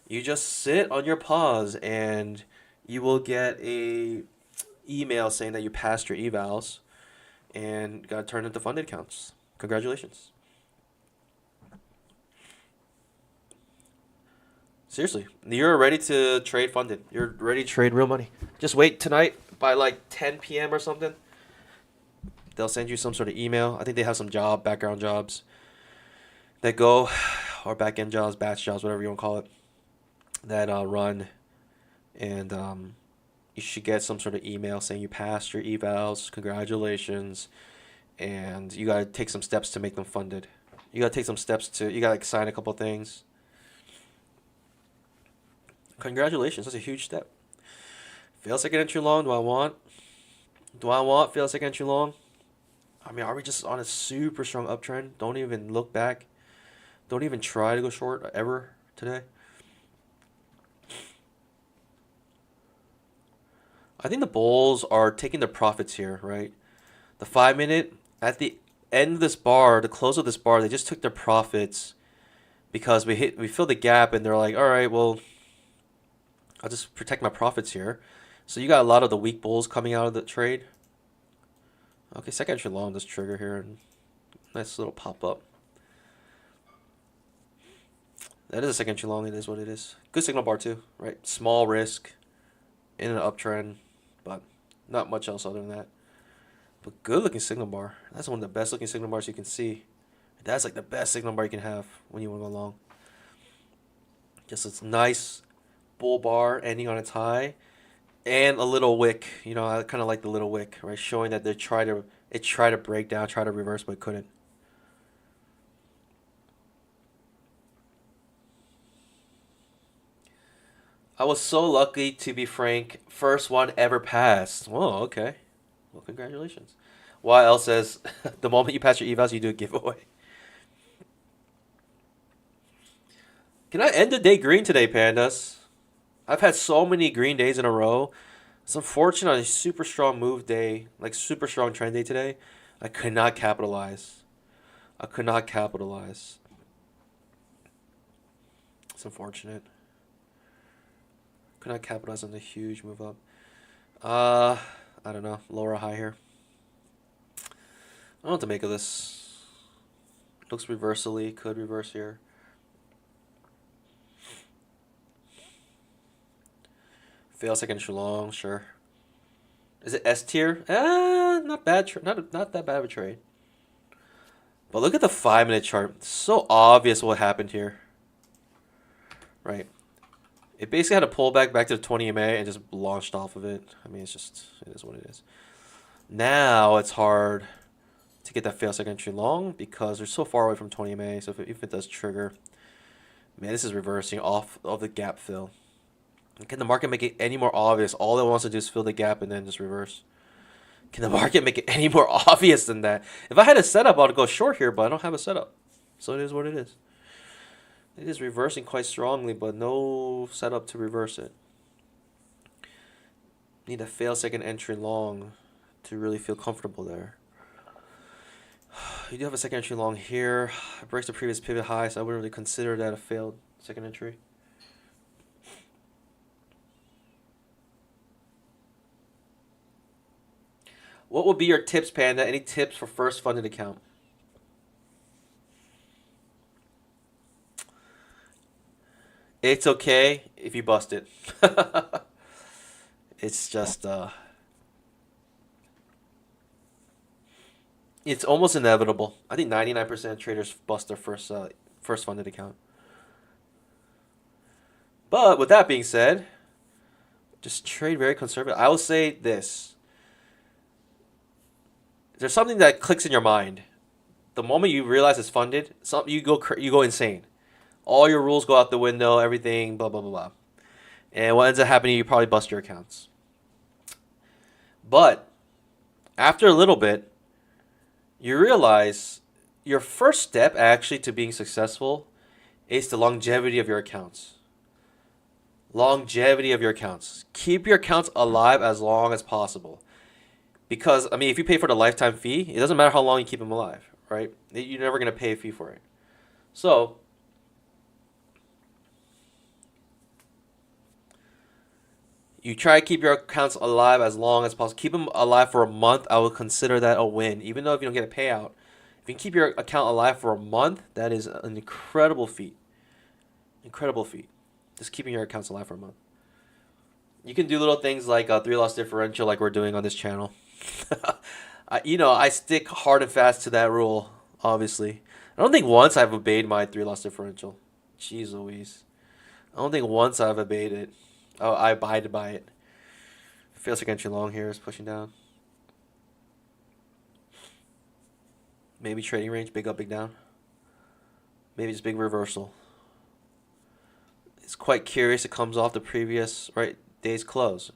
You just sit on your pause and you will get a email saying that you passed your evals and got turned into funded accounts. Congratulations. Seriously, you're ready to trade funded. You're ready to trade real money. Just wait tonight by like 10 p.m. or something. They'll send you some sort of email. I think they have some background jobs that go, or back-end jobs, batch jobs, whatever you want to call it, that run. And you should get some sort of email saying you passed your evals, congratulations, and you got to take some steps to make them funded. You got to take some steps you got to like, sign a couple things. Congratulations, that's a huge step. Fail second entry long, do I want fail second entry long? I mean, are we just on a super strong uptrend? Don't even look back. Don't even try to go short ever today. I think the bulls are taking their profits here, right? The 5 minute at the end of this bar, the close of this bar, they just took their profits because we filled the gap, and they're like, all right, well, I'll just protect my profits here. So you got a lot of the weak bulls coming out of the trade. Okay, second entry long this trigger here, and nice little pop up. That is a second entry long. It is what it is. Good signal bar too, right? Small risk in an uptrend, but not much else other than that. But good looking signal bar. That's one of the best looking signal bars you can see. That's like the best signal bar you can have when you want to go long. Just this nice bull bar ending on its high, and a little wick. You know, I kind of like the little wick, right? Showing that it tried to break down, try to reverse, but couldn't. I was so lucky to be frank. First one ever passed. Whoa, okay. Well, congratulations. YL says, the moment you pass your evals, you do a giveaway. Can I end the day green today, pandas? I've had so many green days in a row. It's unfortunate on a super strong move day, like super strong trend day today. I could not capitalize. I could not capitalize. It's unfortunate. Could not capitalize on the huge move up. I don't know. Lower or high here. I don't know what to make of this. Looks reversally. Could reverse here. Fail second entry long. Sure. Is it S tier? Not bad. Not that bad of a trade. But look at the 5 minute chart. It's so obvious what happened here. Right. It basically had a pullback back to the 20 MA and just launched off of it. I mean, it is what it is. Now it's hard to get that fail second entry long because they're so far away from 20 MA. So if it does trigger, man, this is reversing off of the gap fill. Can the market make it any more obvious? All it wants to do is fill the gap and then just reverse. Can the market make it any more obvious than that? If I had a setup, I'd go short here, but I don't have a setup. So it is what it is. It is reversing quite strongly, but no setup to reverse it. Need a fail second entry long to really feel comfortable there. You do have a second entry long here. It breaks the previous pivot high, so I wouldn't really consider that a failed second entry. What would be your tips, Panda? Any tips for first funded account? It's okay if you bust it. It's just it's almost inevitable. I think 99% of traders bust their first funded account. But with that being said, just trade very conservative. I will say this. There's something that clicks in your mind. The moment you realize it's funded, you go insane. All your rules go out the window, everything, blah, blah, blah, blah. And what ends up happening, you probably bust your accounts. But after a little bit, you realize your first step actually to being successful is the longevity of your accounts. Longevity of your accounts. Keep your accounts alive as long as possible. Because, I mean, if you pay for the lifetime fee, it doesn't matter how long you keep them alive, right? You're never going to pay a fee for it. So, you try to keep your accounts alive as long as possible. Keep them alive for a month. I would consider that a win. Even though if you don't get a payout, if you can keep your account alive for a month, that is an incredible feat. Incredible feat. Just keeping your accounts alive for a month. You can do little things like a 3-loss differential like we're doing on this channel. I stick hard and fast to that rule, obviously. I don't think once I've obeyed my 3-loss differential. Jeez Louise. I don't think once I've obeyed it. Oh, I abide by it. Feels like entry long here is pushing down. Maybe trading range, big up, big down. Maybe just big reversal. It's quite curious it comes off the previous day's close.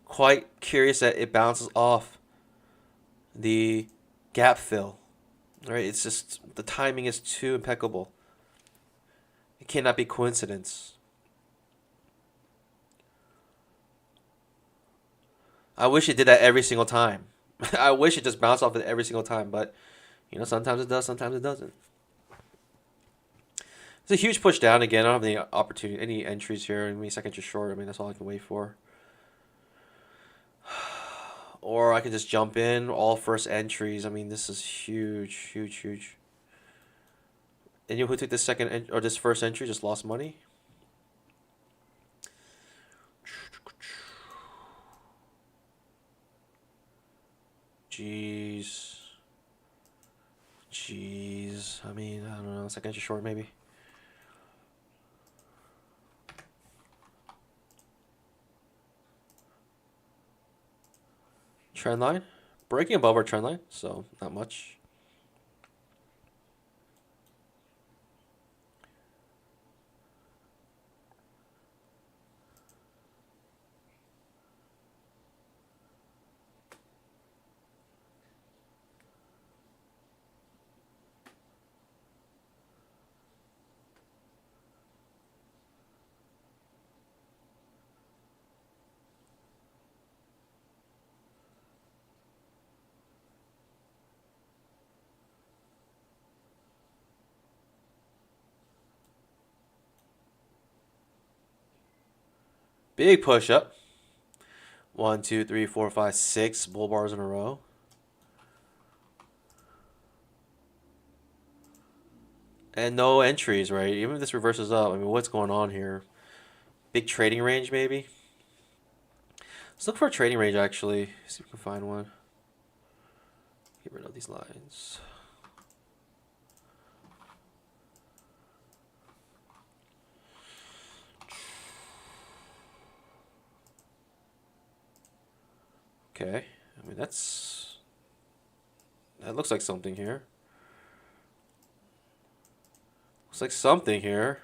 Quite curious that it bounces off the gap fill. Right? It's just the timing is too impeccable. It cannot be coincidence. I wish it did that every single time. I wish it just bounced off it every single time, but you know, sometimes it does, sometimes it doesn't. It's a huge push down again. I don't have any opportunity, any entries here. I mean, second just short. I mean, that's all I can wait for. Or I can just jump in all first entries. I mean, this is huge, huge, huge. And you know who took this second or this first entry just lost money? Jeez. Jeez. I mean, I don't know. Second entry short maybe. Trend line. Breaking above our trend line, so not much. Big push up. 1, 2, 3, 4, 5, 6 bull bars in a row. And no entries, right? Even if this reverses up, I mean, what's going on here? Big trading range, maybe? Let's look for a trading range, actually. See if we can find one. Get rid of these lines. Okay. I mean, that looks like something here. Looks like something here.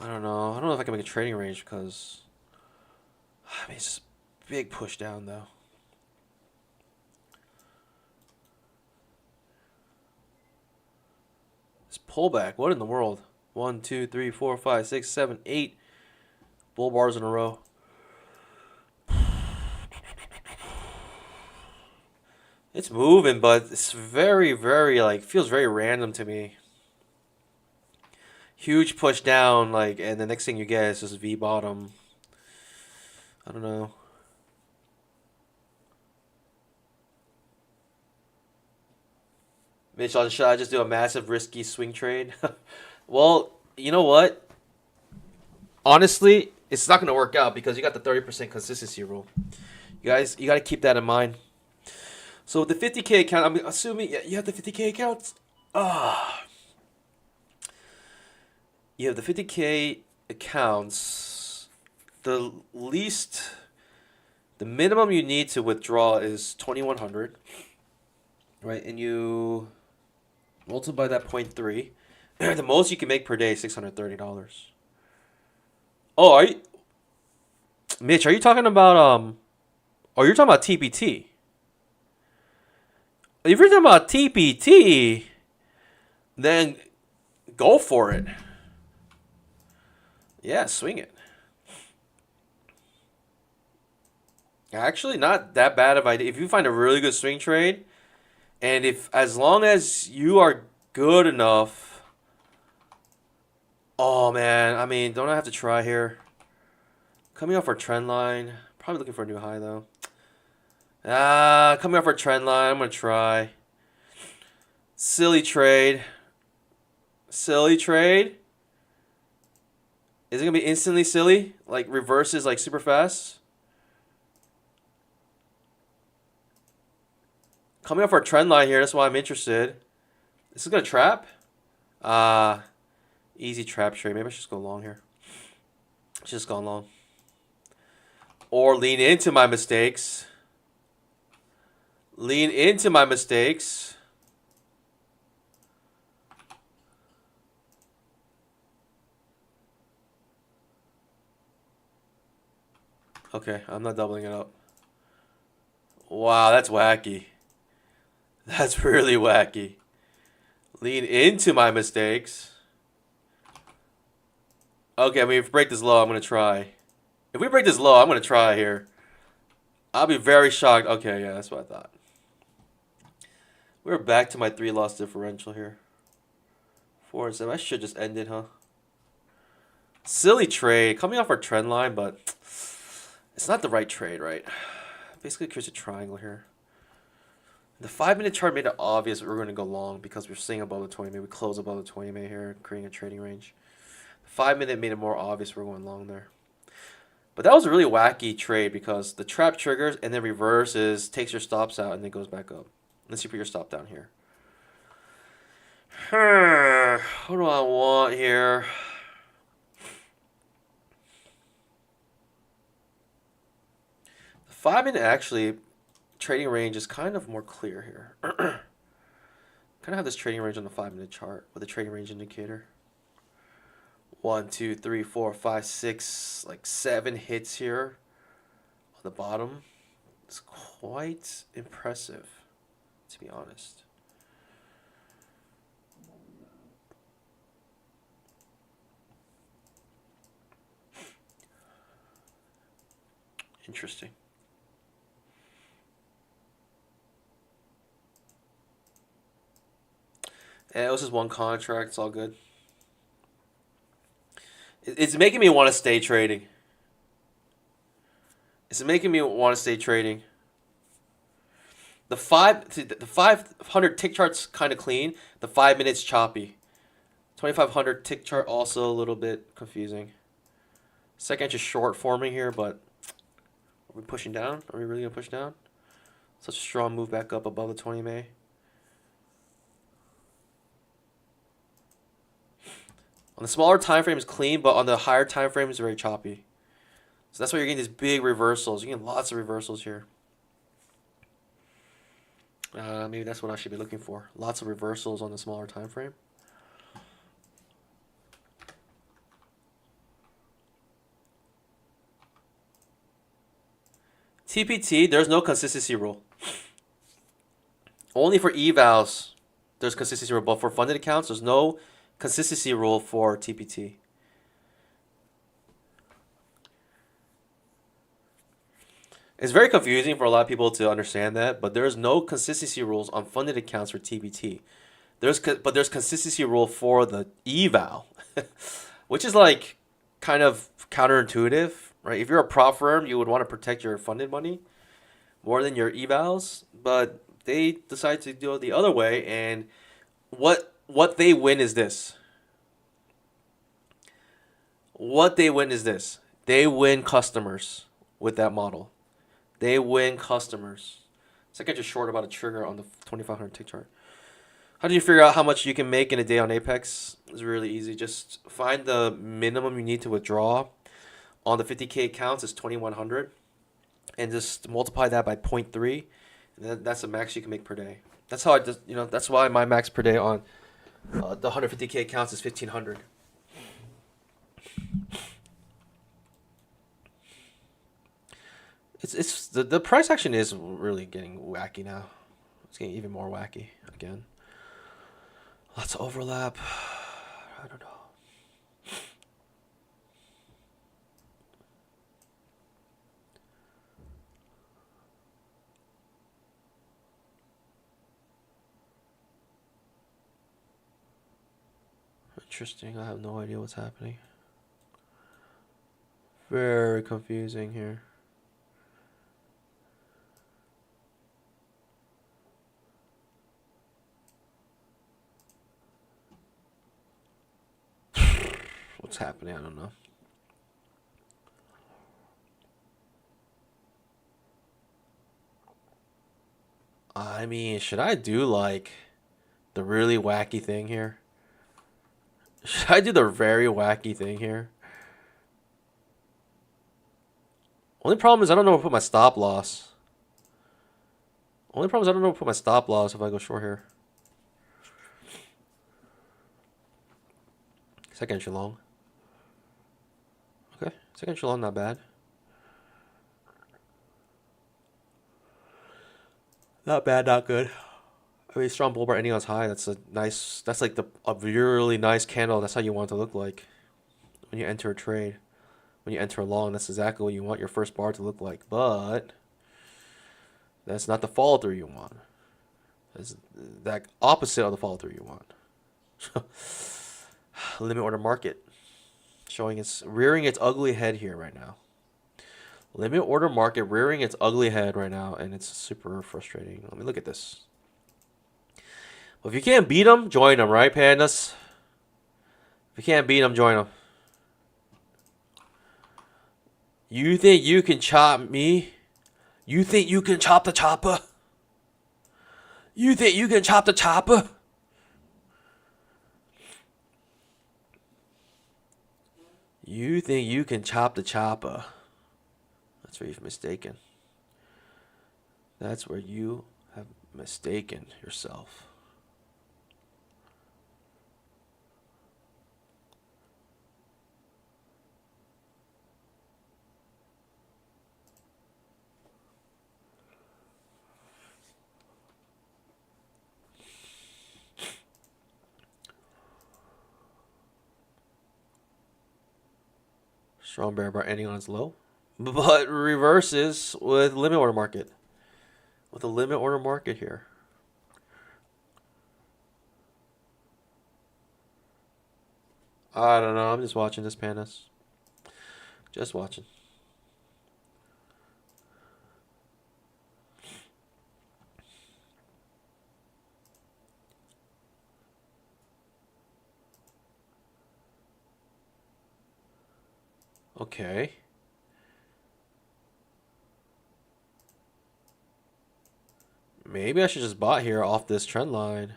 I don't know. I don't know if I can make a trading range because I mean, it's just a big push down though. This pullback. What in the world? 1, 2, 3, 4, 5, 6, 7, 8 bull bars in a row. It's moving, but it's very, very, like, feels very random to me. Huge push down, like, and the next thing you get is just V bottom. I don't know. Mitch, should I just do a massive risky swing trade? Well, you know what? Honestly, it's not going to work out because you got the 30% consistency rule. You guys, you got to keep that in mind. So with the 50K account, I'm assuming you have the 50K accounts. You have the 50K accounts. The minimum you need to withdraw is 2,100, right? And you multiply that 0.3. The most you can make per day is $630. Oh, Mitch? Are you talking about Oh, you're talking about TPT. If you're talking about TPT, then go for it. Yeah, swing it. Actually, not that bad of idea. If you find a really good swing trade, and as long as you are good enough. Oh man, I mean, don't I have to try here? Coming off our trend line. Probably looking for a new high though. Coming off our trend line. I'm gonna try. Silly trade. Silly trade. Is it gonna be instantly silly? Like reverses like super fast? Coming off our trend line here, that's why I'm interested. This is gonna trap. Easy trap trade. Maybe I should just go long here. Just go long. Or lean into my mistakes. Lean into my mistakes. Okay, I'm not doubling it up. Wow, that's wacky. That's really wacky. Lean into my mistakes. Okay, I mean, if we break this low, I'm gonna try. If we break this low, I'm gonna try here. I'll be very shocked. Okay, yeah, that's what I thought. We're back to my 3-loss differential here. 4 and 7. I should just end it, huh? Silly trade. Coming off our trend line, but it's not the right trade, right? Basically creates a triangle here. The 5-minute chart made it obvious that we're going to go long because we're staying above the 20 MA. We close above the 20 MA here, creating a trading range. The 5-minute made it more obvious we're going long there. But that was a really wacky trade because the trap triggers and then reverses, takes your stops out, and then goes back up. Unless you put your stop down here. What do I want here? The 5-minute actually trading range is kind of more clear here. Kind of have this trading range on the 5-minute chart with a trading range indicator. 1, 2, 3, 4, 5, 6, like 7 hits here on the bottom. It's quite impressive, to be honest. Interesting. And it was just one contract. It's all good. It's making me want to stay trading. It's making me want to stay trading. The 500 tick chart's kind of clean. The 5 minutes choppy. 2500 tick chart also a little bit confusing. Second just short forming here, but are we pushing down? Are we really gonna push down? Such a strong move back up above the 20 MA. On the smaller time frame is clean, but on the higher time frame is very choppy. So that's why you're getting these big reversals. You're getting lots of reversals here. Maybe that's what I should be looking for. Lots of reversals on the smaller time frame. TPT, there's no consistency rule. Only for evals, there's consistency rule. But for funded accounts, there's no consistency rule for TPT. It's very confusing for a lot of people to understand that, but there's no consistency rules on funded accounts for TPT. But there's consistency rule for the eval, which is like kind of counterintuitive, right? If you're a prop firm, you would want to protect your funded money more than your evals, but they decide to do it the other way, and what they win is this. What they win is this. They win customers with that model. They win customers. Second, just short about a trigger on the 2500 tick chart. How do you figure out how much you can make in a day on Apex? It's really easy. Just find the minimum you need to withdraw on the 50K accounts is 2100, and just multiply that by 0.3, and that's the max you can make per day. That's how I just that's why my max per day on the 150K accounts is 1500. It's the price action is really getting wacky now. It's getting even more wacky again. Lots of overlap. I don't know. Interesting. I have no idea what's happening. Very confusing here. What's happening? I don't know. I mean, should I do like the really wacky thing here? Should I do the very wacky thing here? Only problem is I don't know where to put my stop loss. Only problem is I don't know where to put my stop loss if I go short here. Second entry long. Okay, second entry long, not bad. Not bad, not good. I mean, strong bull bar ending on high. That's a nice. That's like a really nice candle. That's how you want it to look like. when you enter a trade. When you enter a long, that's exactly what you want your first bar to look like. But that's not the follow through you want. That's the opposite of the follow through you want. Limit order market showing its rearing its ugly head here right now. Limit order market rearing its ugly head right now, and it's super frustrating. Let me look at this. Well, if you can't beat them, join them, right, pandas? If you can't beat them, join them. You think you can chop me? You think you can chop the chopper? You think you can chop the chopper? You think you can chop the chopper? That's where you've mistaken. That's where you have mistaken yourself. Strong bear bar ending on its low, but reverses with limit order market. With a limit order market here. I don't know. I'm just watching this, pandas. Just watching. Okay. Maybe I should just buy here off this trend line.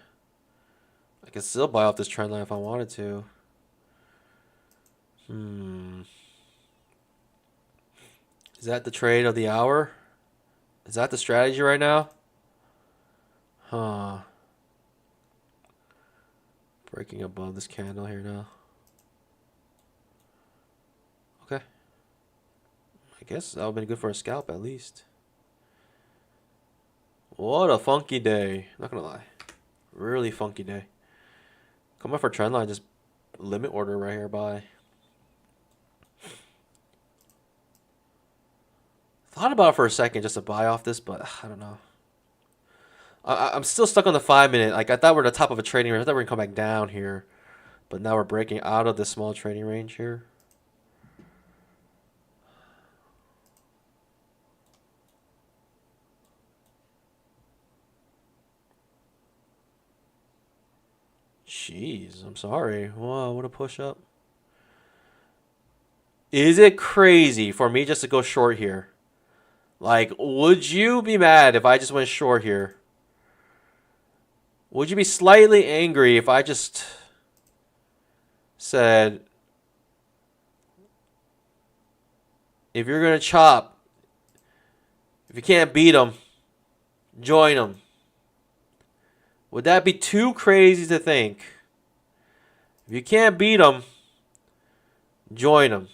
I can still buy off this trend line if I wanted to. Is that the trade of the hour? Is that the strategy right now? Huh. Breaking above this candle here now. Okay. I guess that would have been good for a scalp at least. What a funky day. Not gonna lie. Really funky day. Come up for trend line, just limit order right here, buy. Thought about it for a second just to buy off this, but I don't know. I'm still stuck on the 5 minute. Like, I thought we're at the top of a trading range. I thought we were going to come back down here. But now we're breaking out of the small trading range here. Jeez, I'm sorry. Wow, what a push up. Is it crazy for me just to go short here? Like, would you be mad if I just went short here? Would you be slightly angry if I just said, if you're going to chop, if you can't beat them, join them? Would that be too crazy to think? If you can't beat them, join them.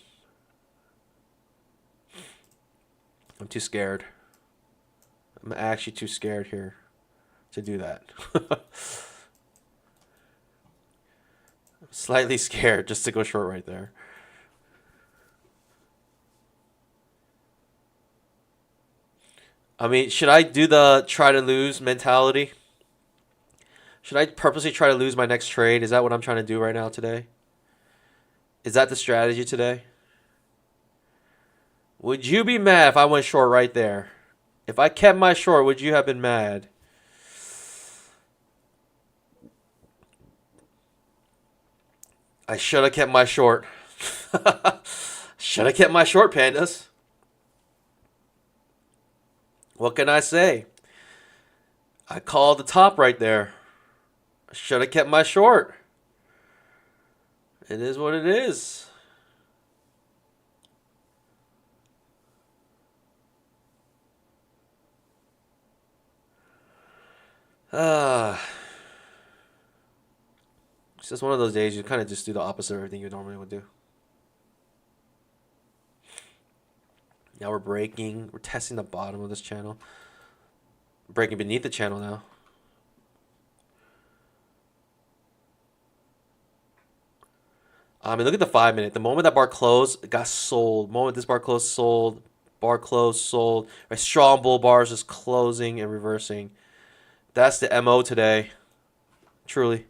I'm too scared. I'm actually too scared here to do that. I'm slightly scared just to go short right there. I mean, should I do the try to lose mentality? Should I purposely try to lose my next trade? Is that what I'm trying to do right now today? Is that the strategy today? Would you be mad if I went short right there? If I kept my short, would you have been mad? I should have kept my short. Should have kept my short, pandas. What can I say? I called the top right there. I should have kept my short. It is what it is. It's just one of those days you kind of just do the opposite of everything you normally would do. Now we're breaking. We're testing the bottom of this channel. Breaking beneath the channel now. I mean, look at the 5 minute. The moment that bar closed, it got sold. The moment this bar closed, sold. Bar closed, sold. Right, strong bull bars just closing and reversing. That's the MO today. Truly.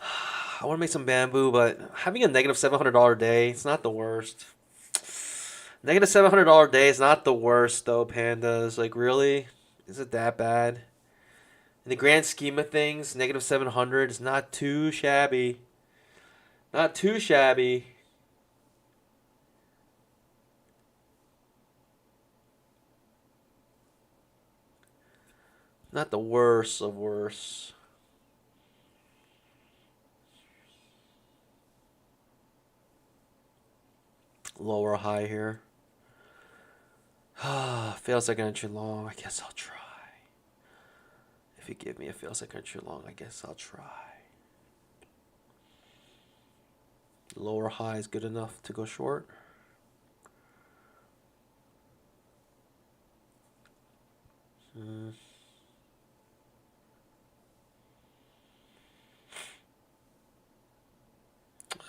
I want to make some bamboo, but having a negative $700 day, it's not the worst. Negative $700 day is not the worst, though, pandas. Like, really? Is it that bad? In the grand scheme of things, negative 700 is not too shabby. Not too shabby. Not the worst of worst. Lower high here. Fails second entry long. I guess I'll try. If you give me a fail second entry long, I guess I'll try. Lower high is good enough to go short.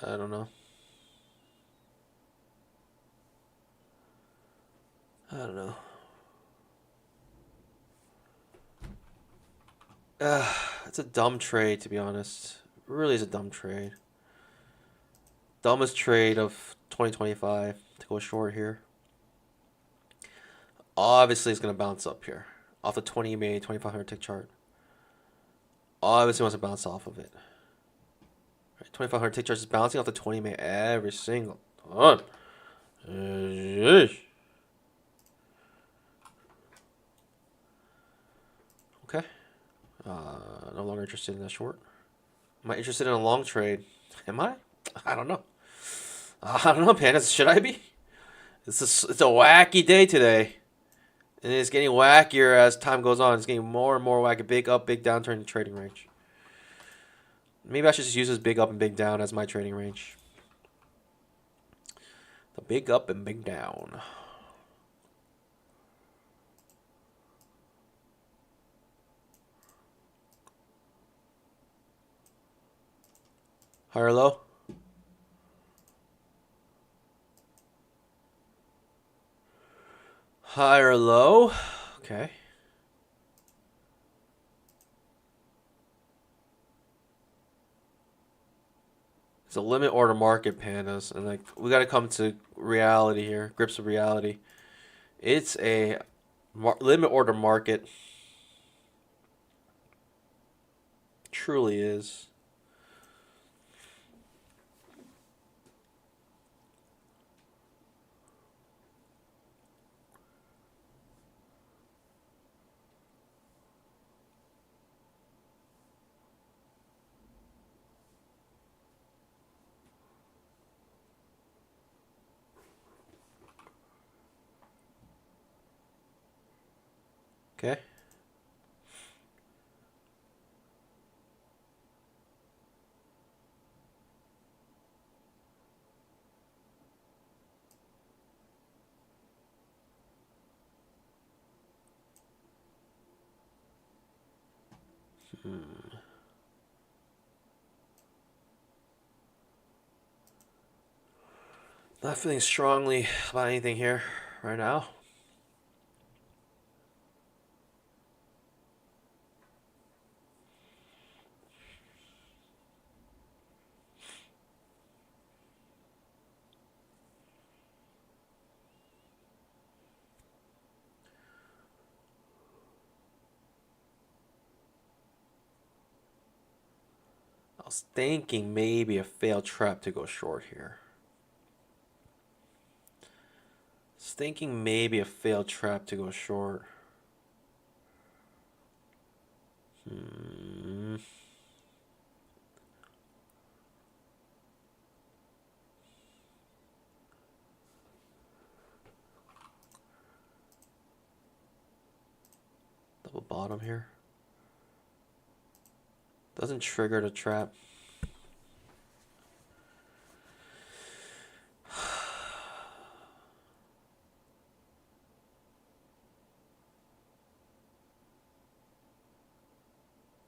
I don't know. I don't know. It's a dumb trade, to be honest. It really is a dumb trade. Dumbest trade of 2025 to go short here. Obviously, it's going to bounce up here. Off the 20 EMA, 2500 tick chart. Obviously wants to bounce off of it. Right, 2500 tick chart is bouncing off the 20 EMA every single time. Okay. No longer interested in that short. Am I interested in a long trade? Am I? I don't know. I don't know, Pandas. Should I be? It's a wacky day today. And it's getting wackier as time goes on. It's getting more and more wacky. Big up, big down turn trading range. Maybe I should just use this big up and big down as my trading range. The big up and big down. High or low? High or low? Okay. It's a limit order market, Pandas, and like we got to come to reality here, grips of reality. It's a limit order market. Truly is. Okay. Not feeling strongly about anything here right now. I was thinking maybe a failed trap to go short here. I was thinking maybe a failed trap to go short. Double bottom here. Doesn't trigger the trap.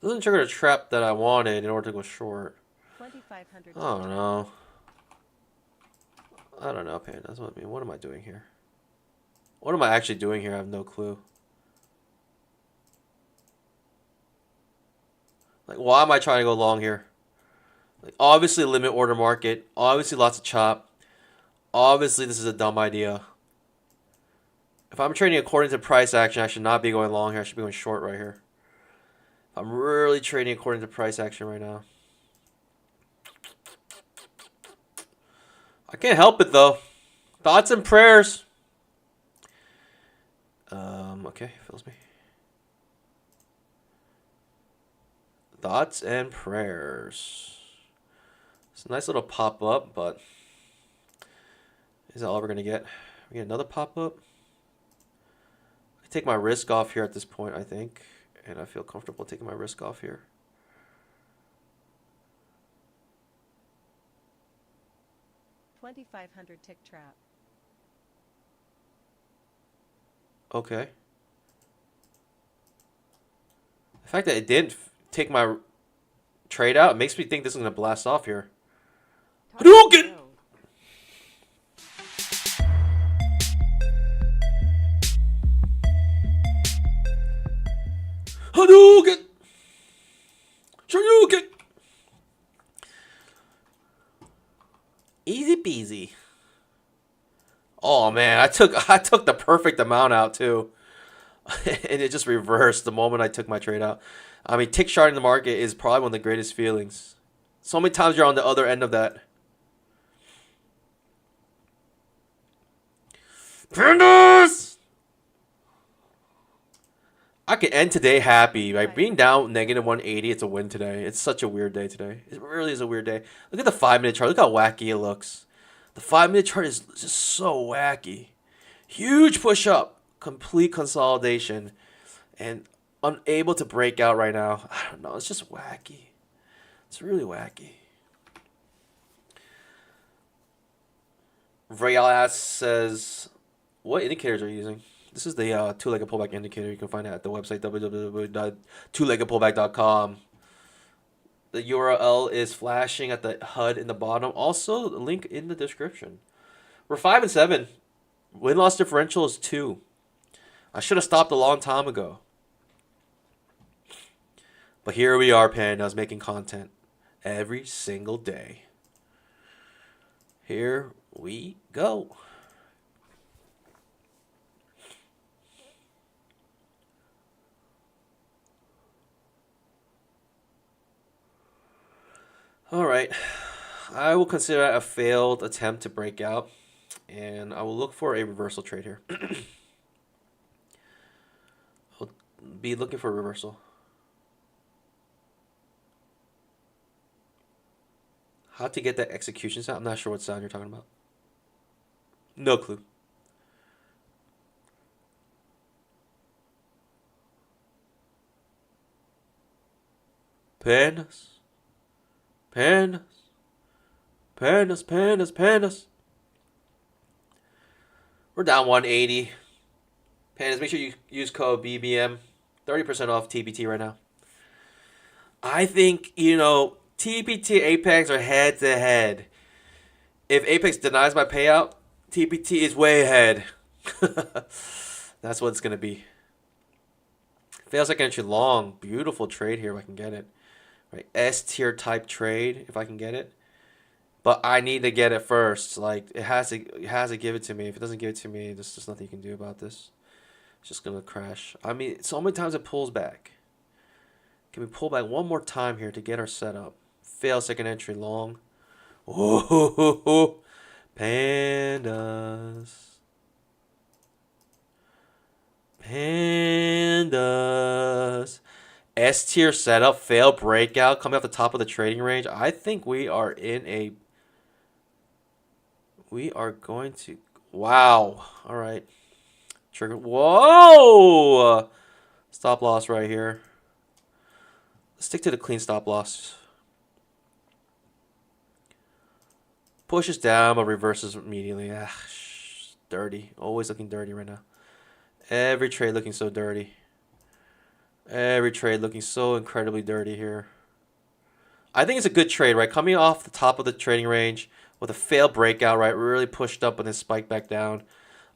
Doesn't trigger the trap that I wanted in order to go short. 2,500 I tick don't trap. know. I don't know, Pan. That's what I mean. What am I doing here? What am I actually doing here? I have no clue. Like, why am I trying to go long here? Like, obviously, limit order market. Obviously, lots of chop. Obviously, this is a dumb idea. If I'm trading according to price action, I should not be going long here. I should be going short right here. I'm really trading according to price action right now. I can't help it, though. Thoughts and prayers. Okay, fills me. Thoughts and prayers. It's a nice little pop-up, but is that all we're going to get? We get another pop-up? I take my risk off here at this point, I think. And I feel comfortable taking my risk off here. $2,500 tick trap. Okay. The fact that it didn't take my trade out, it makes me think this is going to blast off here. Hadouken! Hadouken! Shoryuken! Easy peasy. Oh man, I took the perfect amount out too. And it just reversed the moment I took my trade out. I mean, tick charting the market is probably one of the greatest feelings. So many times you're on the other end of that. Pandas! I can end today happy. By being down negative 180, it's a win today. It's such a weird day today. It really is a weird day. Look at the 5-minute chart. Look how wacky it looks. The 5-minute chart is just so wacky. Huge push up. Complete consolidation. And unable to break out right now. I don't know. It's just wacky. It's really wacky. Rayas says, what indicators are you using? This is the two-legged pullback indicator. You can find it at the website www.twoleggedpullback.com. The URL is flashing at the HUD in the bottom. Also, the link in the description. We're 5 and 7. Win-loss differential is 2. I should have stopped a long time ago. But here we are, Pandas, making content every single day. Here we go. All right. I will consider that a failed attempt to break out, and I will look for a reversal trade here. I'll be looking for a reversal. How to get that execution sound? I'm not sure what sound you're talking about. No clue. Pandas. Pandas. Pandas, pandas, pandas. We're down 180. Pandas, make sure you use code BBM. 30% off TBT right now. I think, TPT Apex are head to head. If Apex denies my payout, TPT is way ahead. That's what it's going to be. Fails second entry long. Beautiful trade here if I can get it. Right, S tier type trade if I can get it. But I need to get it first. Like it has to give it to me. If it doesn't give it to me, there's just nothing you can do about this. It's just gonna crash. I mean, so many times it pulls back. Can we pull back one more time here to get our setup? Fail second entry long. Oh, pandas. Pandas. S tier setup, fail breakout, coming off the top of the trading range. I think we are in a. We are going to. Wow. All right. Trigger. Whoa. Stop loss right here. Let's stick to the clean stop loss. Pushes down, but reverses immediately. Dirty. Always looking dirty right now. Every trade looking so dirty. Every trade looking so incredibly dirty here. I think it's a good trade, right? Coming off the top of the trading range with a failed breakout, right? Really pushed up and then spiked back down.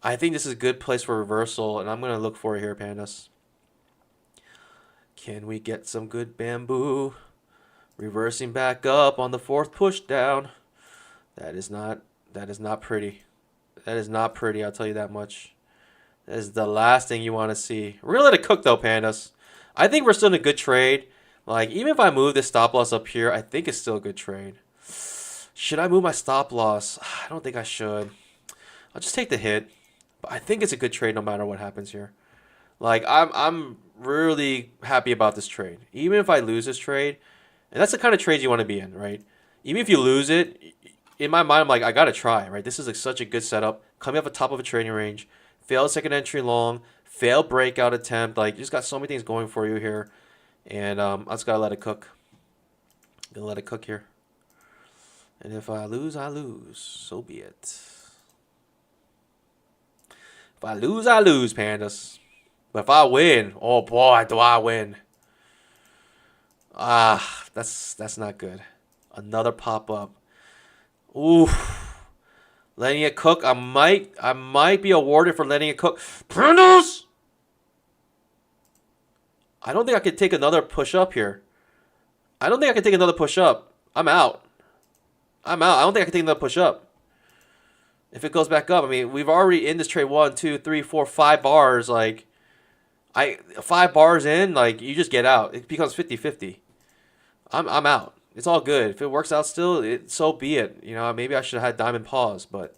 I think this is a good place for reversal, and I'm going to look for it here, Pandas. Can we get some good bamboo? Reversing back up on the fourth push down. That is not pretty. That is not pretty, I'll tell you that much. That is the last thing you want to see. We're going to let it cook though, Pandas. I think we're still in a good trade. Like, even if I move this stop loss up here, I think it's still a good trade. Should I move my stop loss? I don't think I should. I'll just take the hit. But I think it's a good trade no matter what happens here. Like, I'm really happy about this trade. Even if I lose this trade, and that's the kind of trade you want to be in, right? Even if you lose it, in my mind, I'm like, I got to try, right? This is like such a good setup. Coming off the top of a trading range. Failed second entry long. Failed breakout attempt. Like, you just got so many things going for you here. And I just got to let it cook. Gonna let it cook here. And if I lose, I lose. So be it. If I lose, Pandas. But if I win, oh boy, do I win. Ah, that's not good. Another pop-up. Ooh. Letting it cook. I might be awarded for letting it cook. Pandas! I don't think I can take another push up here. I don't think I can take another push up. I'm out. I don't think I can take another push up. If it goes back up, I mean, we've already in this trade 1, 2, 3, 4, 5 bars. Like, 5 bars in, like, you just get out. It becomes 50-50. I'm out. It's all good. If it works out still, so be it. You know, maybe I should have had diamond pause, but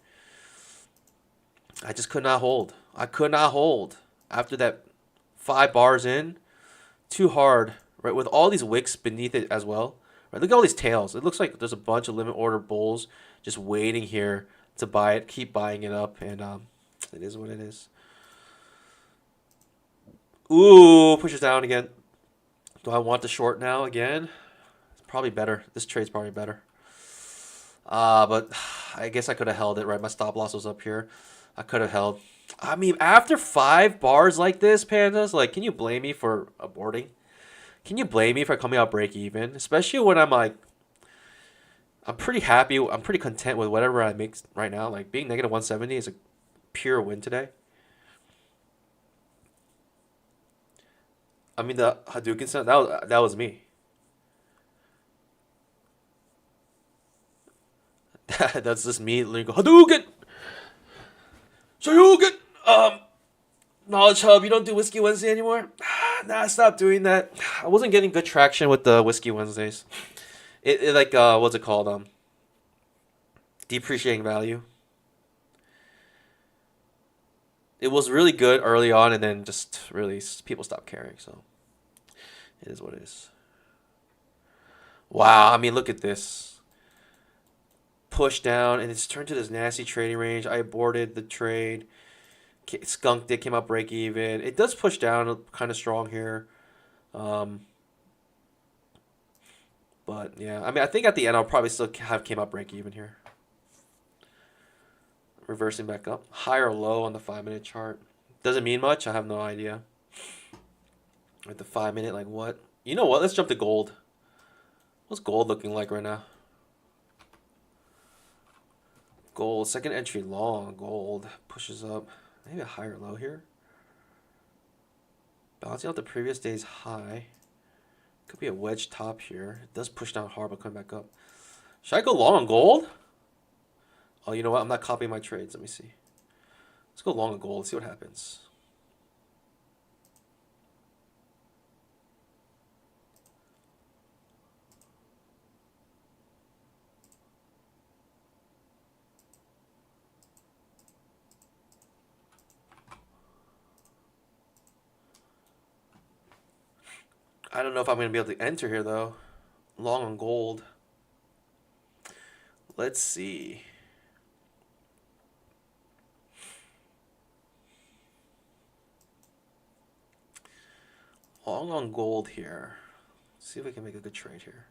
I just could not hold. I could not hold after that 5 bars in. Too hard, right? With all these wicks beneath it as well. Right? Look at all these tails. It looks like there's a bunch of limit order bulls just waiting here to buy it, keep buying it up, and it is what it is. Ooh, pushes down again. Do I want the short now again? It's probably better. This trade's probably better. But I guess I could have held it, right? My stop loss was up here. I could have held. I mean, after 5 bars like this, Pandas, like, can you blame me for aborting? Can you blame me for coming out break even? Especially when I'm like, I'm pretty happy. I'm pretty content with whatever I make right now. Like, being negative 170 is a pure win today. I mean, the Hadouken sound, that was me. That's just me literally go, Hadouken! Shoryuken! Knowledge Hub, you don't do Whiskey Wednesday anymore? Nah, stop doing that. I wasn't getting good traction with the Whiskey Wednesdays. It like, what's it called? Depreciating value. It was really good early on, and then just really people stopped caring. So it is what it is. Wow, I mean, look at this. Push down, and it's turned to this nasty trading range. I aborted the trade. Skunked it, came out break even. It does push down kind of strong here. But yeah, I mean, I think at the end I'll probably still have came out break even here. Reversing back up. High or low on the 5-minute chart. Doesn't mean much. I have no idea. At the 5-minute, like what? You know what? Let's jump to gold. What's gold looking like right now? Gold, second entry long. Gold pushes up. Maybe a high or low here. Bouncing out the previous day's high. Could be a wedge top here. It does push down hard, but come back up. Should I go long on gold? Oh, you know what? I'm not copying my trades. Let me see. Let's go long on gold. See what happens. I don't know if I'm going to be able to enter here, though. Long on gold. Let's see. Long on gold here. See if we can make a good trade here.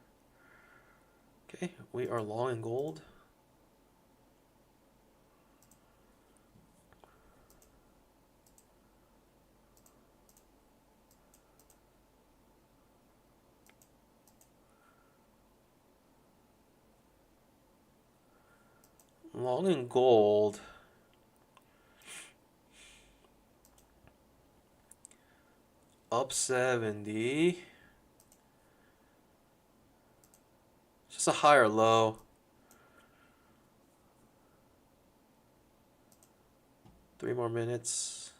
Okay, we are long in gold. Long in gold. Up 70. Just a higher low. Three more minutes.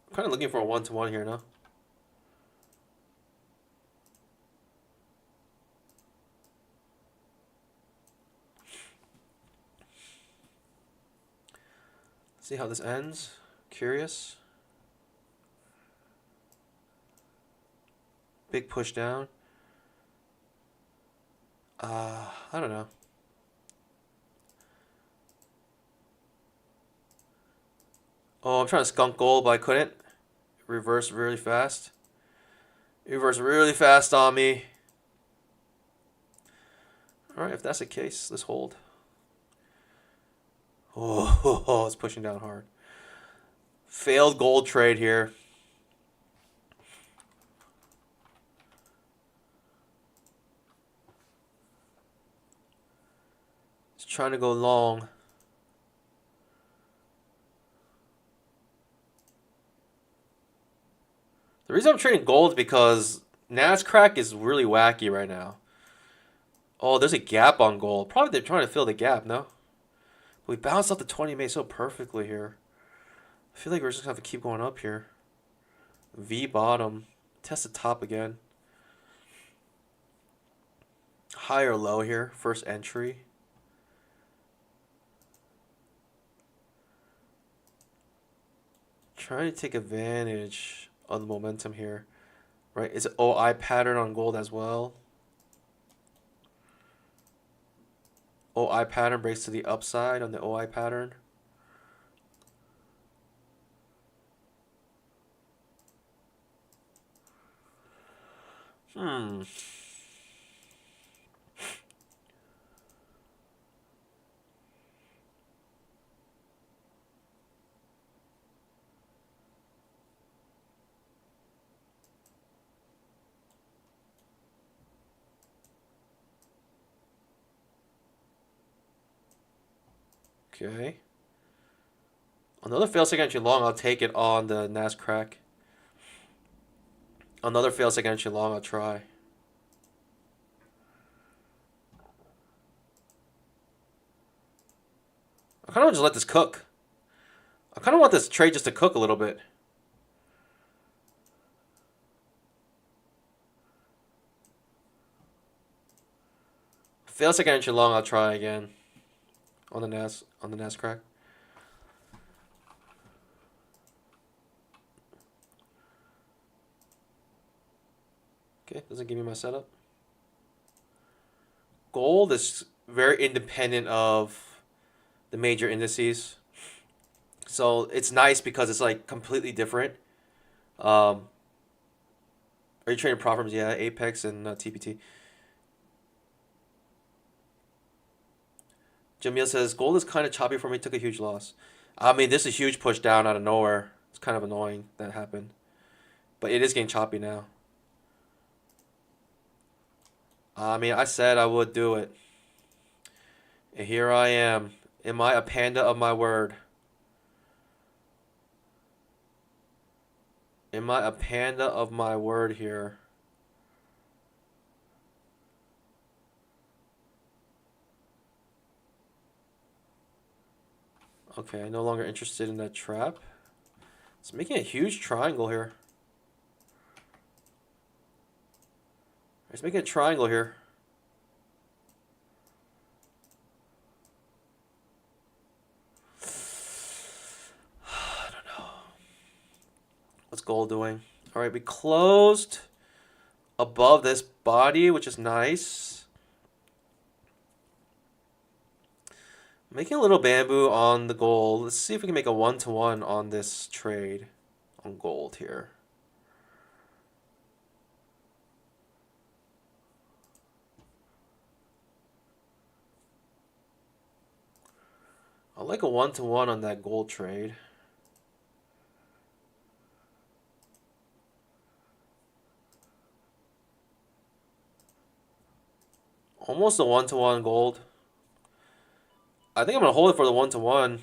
I'm kind of looking for a one-to-one here now. See how this ends. Curious. Big push down. I don't know. Oh, I'm trying to skunk gold, but I couldn't. Reverse really fast. Reverse really fast on me. Alright, if that's the case, let's hold. Oh, it's pushing down hard. Failed gold trade here. It's trying to go long. The reason I'm trading gold is because Nascraq is really wacky right now. Oh, there's a gap on gold. Probably they're trying to fill the gap, no? But we bounced off the 20 MA so perfectly here. I feel like we're just going to have to keep going up here. V bottom. Test the top again. High or low here. First entry. Trying to take advantage of the momentum here. Right? Is it OI pattern on gold as well? OI pattern breaks to the upside on the OI pattern. Okay. Another fail second entry long, I'll take it on the Nascraq. Another fail second entry long, I'll try. I kind of want to just let this cook. I kind of want this trade just to cook a little bit. Fail second entry long, I'll try again on the Nascraq. Okay, doesn't give me my setup. Gold is very independent of the major indices. So it's nice because it's like completely different. Are you trading prop firms? Yeah, Apex and TPT. Jamil says, gold is kind of choppy for me. Took a huge loss. I mean, this is a huge push down out of nowhere. It's kind of annoying that happened. But it is getting choppy now. I mean, I said I would do it. And here I am. Am I a panda of my word? Am I a panda of my word here? Okay, I'm no longer interested in that trap. It's making a huge triangle here. It's making a triangle here. I don't know. What's gold doing? All right, we closed above this body, which is nice. Making a little bamboo on the gold. Let's see if we can make a one-to-one on this trade on gold here. I like a one-to-one on that gold trade. Almost a 1-to-1 gold. I think I'm going to hold it for the 1-to-1.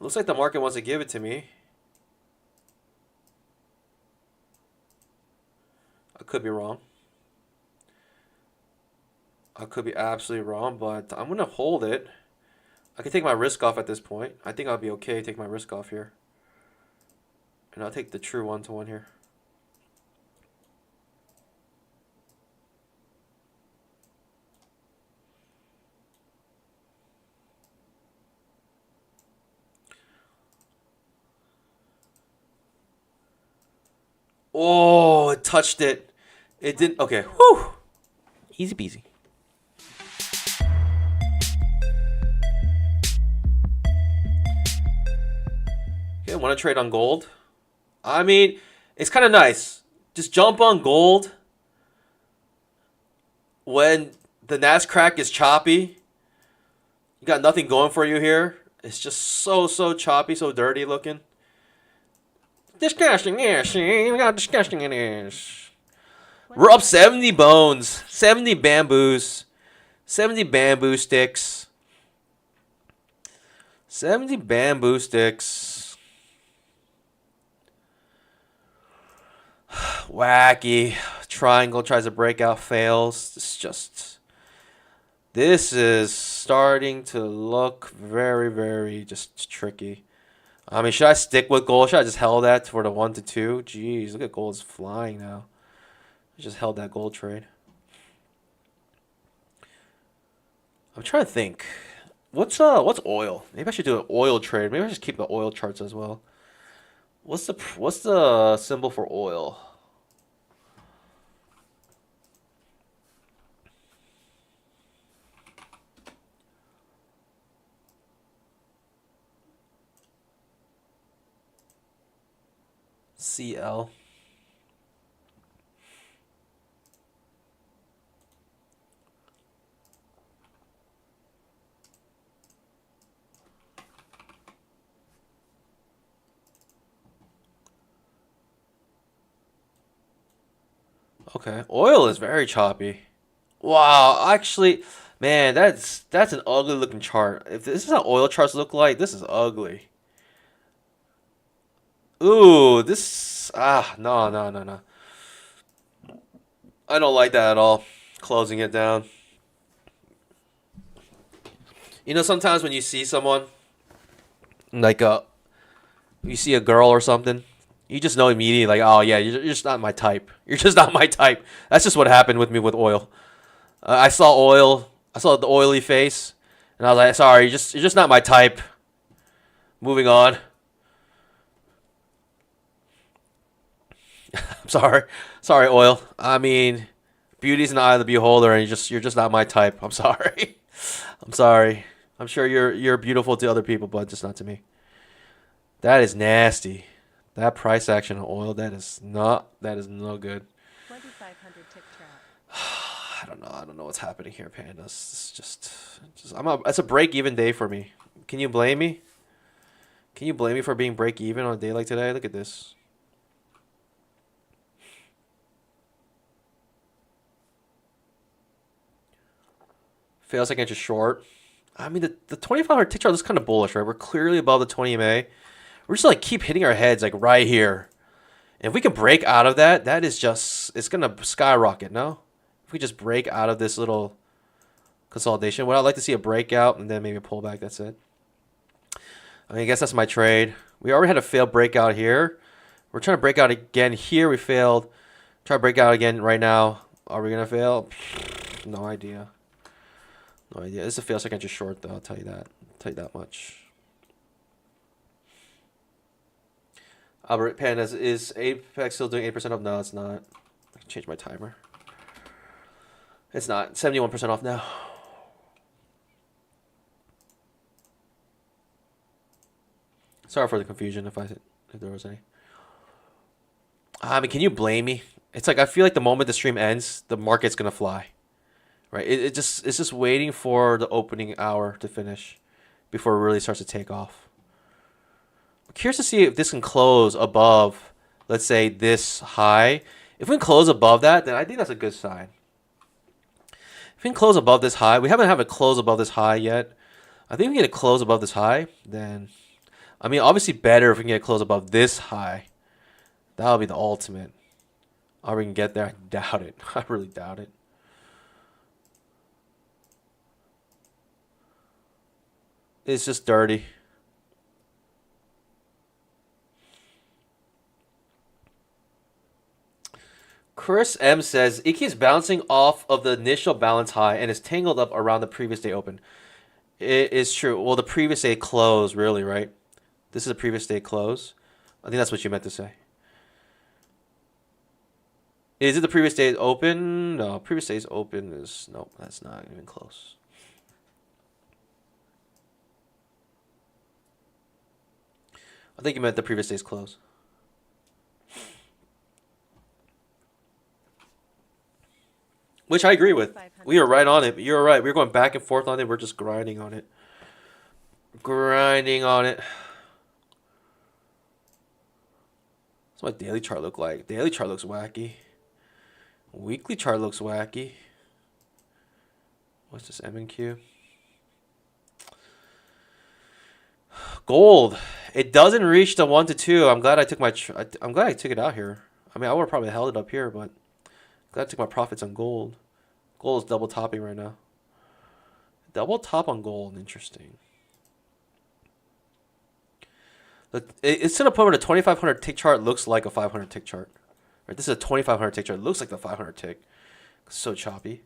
Looks like the market wants to give it to me. I could be wrong. I could be absolutely wrong, but I'm going to hold it. I can take my risk off at this point. I think I'll be okay to take my risk off here. And I'll take the true 1-to-1 here. Oh, it touched it. It didn't. Okay. Whew. Easy peasy. Okay, want to trade on gold? I mean, it's kind of nice. Just jump on gold when the Nascraq is choppy. You got nothing going for you here. It's just so choppy, so dirty looking. Disgusting, yes. Look how disgusting it is. We're up 70 bones, 70 bamboos, 70 bamboo sticks, 70 bamboo sticks. Wacky. Triangle tries to break out, fails. This is starting to look very just tricky. I mean, should I stick with gold? Should I just held that for the 1-to-2? Jeez, look at gold's flying now. I just held that gold trade. I'm trying to think. What's oil? Maybe I should do an oil trade. Maybe I should keep the oil charts as well. What's the symbol for oil? CL. Okay, oil is very choppy. Wow, actually, man, that's an ugly looking chart. If this is how oil charts look like, this is ugly. Ooh, this no. I don't like that at all. Closing it down. You know, sometimes when you see someone, like you see a girl or something, you just know immediately, like, oh yeah, you're just not my type. You're just not my type. That's just what happened with me with oil. I saw oil. I saw the oily face, and I was like, sorry, you're just not my type. Moving on. I'm sorry, oil. I mean, beauty's in the eye of the beholder, and you're just not my type. I'm sorry. I'm sorry. I'm sure you're beautiful to other people, but just not to me. That is nasty. That price action on oil, that is no good. 2,500 tick trap. I don't know what's happening here, pandas. It's just it's a break even day for me. Can you blame me? Can you blame me for being break even on a day like today? Look at this. Fails like inch short. I mean, the 2500 tick chart is kind of bullish, right? We're clearly above the 20 MA. We're just like keep hitting our heads like right here. And if we can break out of that, that is just, it's going to skyrocket, no? If we just break out of this little consolidation, well, I'd like to see a breakout and then maybe a pullback. That's it. I mean, I guess that's my trade. We already had a failed breakout here. We're trying to break out again here. We failed. Try to break out again right now. Are we going to fail? No idea. No idea. This is a fail second just short, though. I'll tell you that. I'll tell you that much. Albert Pandas, is Apex still doing 8% off? No, it's not. I can change my timer. It's not. 71% off now. Sorry for the confusion if there was any. I mean, can you blame me? It's like I feel like the moment the stream ends, the market's gonna fly. Right? It's just waiting for the opening hour to finish before it really starts to take off. I'm curious to see if this can close above, let's say, this high. If we can close above that, then I think that's a good sign. If we can close above this high, we haven't had a close above this high yet. I think we can get a close above this high, then, I mean, obviously better if we can get a close above this high. That would be the ultimate. Are we can get there? I doubt it. I really doubt it. It's just dirty. Chris M says it keeps bouncing off of the initial balance high and is tangled up around the previous day open. It is true. Well, the previous day close, really, right? This is a previous day close. I think that's what you meant to say. Is it the previous day open? No, previous day's open is... Nope, that's not even close. I think you meant the previous day's close. Which I agree with. We are right on it. You're right. We're going back and forth on it. We're just grinding on it. Grinding on it. That's what my daily chart look like. Daily chart looks wacky. Weekly chart looks wacky. What's this M&Q? Gold. It doesn't reach the 1 to 2. I'm glad I took I'm glad I took it out here. I mean, I would have probably held it up here, but glad I took my profits on gold. Gold is double topping right now. Double top on gold. Interesting. Look, it's to the point where the 2500 tick chart looks like a 500 tick chart. Right, this is a 2500 tick chart. It looks like the 500 tick. It's so choppy.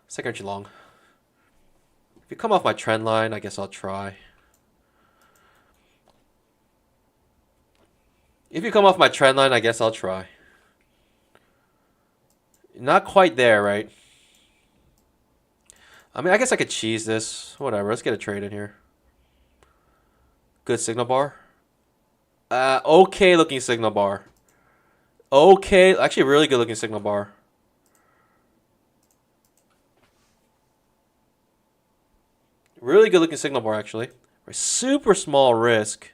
Second entry long. If you come off my trend line, I guess I'll try. If you come off my trend line, I guess I'll try. Not quite there, right? I mean, I guess I could cheese this. Whatever. Let's get a trade in here. Good signal bar. Okay looking signal bar. Okay. Actually, really good looking signal bar. Really good looking signal bar, actually. Super small risk.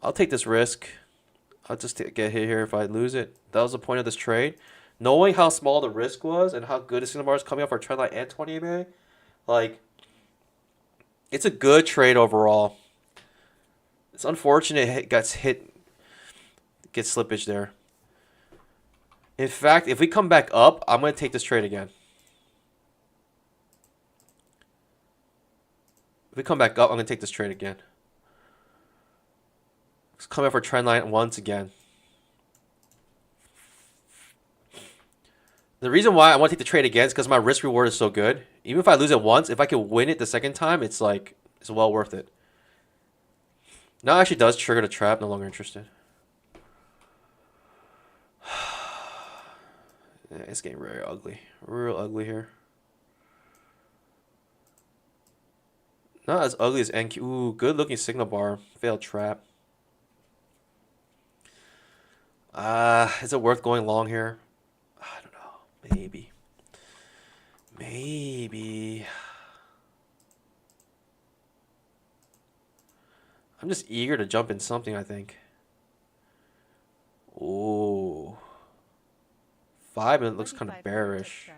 I'll take this risk. I'll just get hit here if I lose it. That was the point of this trade. Knowing how small the risk was and how good the signal bar is coming off our trend line and 20 EMA, like, it's a good trade overall. It's unfortunate it gets slippage there. In fact, if we come back up, I'm going to take this trade again. If we come back up, I'm going to take this trade again. It's coming off our trend line once again. The reason why I want to take the trade again is because my risk reward is so good. Even if I lose it once, if I can win it the second time, it's like, it's well worth it. Now it actually does trigger the trap. No longer interested. Yeah, it's getting very ugly. Real ugly here. Not as ugly as NQ. Ooh, good looking signal bar. Failed trap. Is it worth going long here? I don't know. Maybe. Maybe. I'm just eager to jump in something, I think. Ooh. 5 minute looks kind of bearish.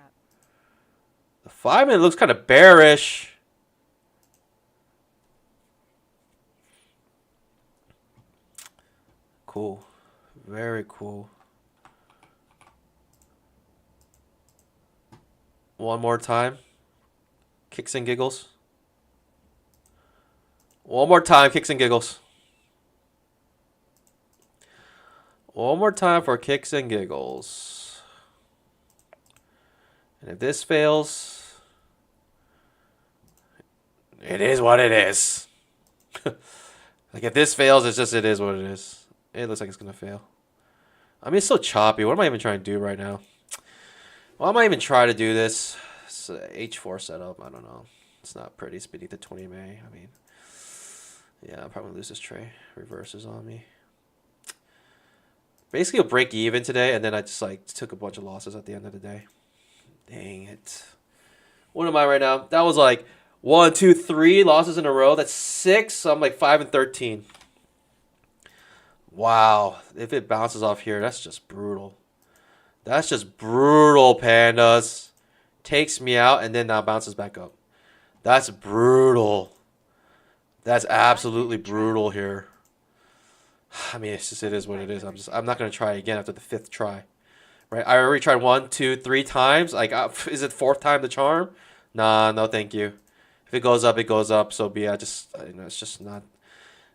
The 5 minute looks kind of bearish. Cool. Very cool. One more time. Kicks and giggles. One more time, kicks and giggles. One more time for kicks and giggles. And if this fails, it is what it is. Like if this fails, it's just it is what it is. It looks like it's gonna fail. I mean, it's so choppy. What am I even trying to do right now? Why am I even trying to do this? It's a H4 setup. I don't know. It's not pretty. It's beneath the 20 MA. I mean, yeah, I'll probably lose this trade. Reverses on me. Basically, a break even today, and then I just like took a bunch of losses at the end of the day. Dang it. What am I right now? That was like 1, 2, 3 losses in a row. That's 6. So I'm like 5 and 13. Wow. If it bounces off here, that's just brutal. That's just brutal, pandas. Takes me out and then now bounces back up. That's brutal. That's absolutely brutal here. I mean, it's just, it is what it is. I'm not gonna try again after the 5th try, right? I already tried 1, 2, 3 times. Like, is it 4th time the charm? Nah, no, thank you. If it goes up, it goes up. So be. I just, you know, it's just not.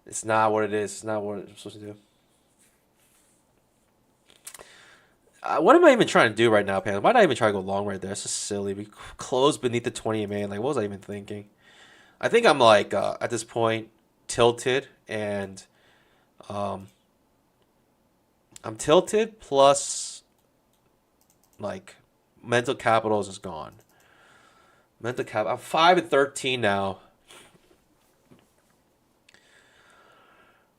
It's not what it is. It's not what I'm supposed to do. What am I even trying to do right now, Pan? Why not even try to go long right there? It's just silly. We closed beneath the 20 man. Like, what was I even thinking? I think I'm like at this point tilted, and um, I'm tilted plus like mental capital is just gone. Mental cap. I'm 5-13 now.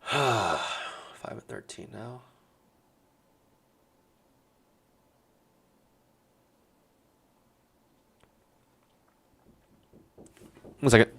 5-13 now. 1 second.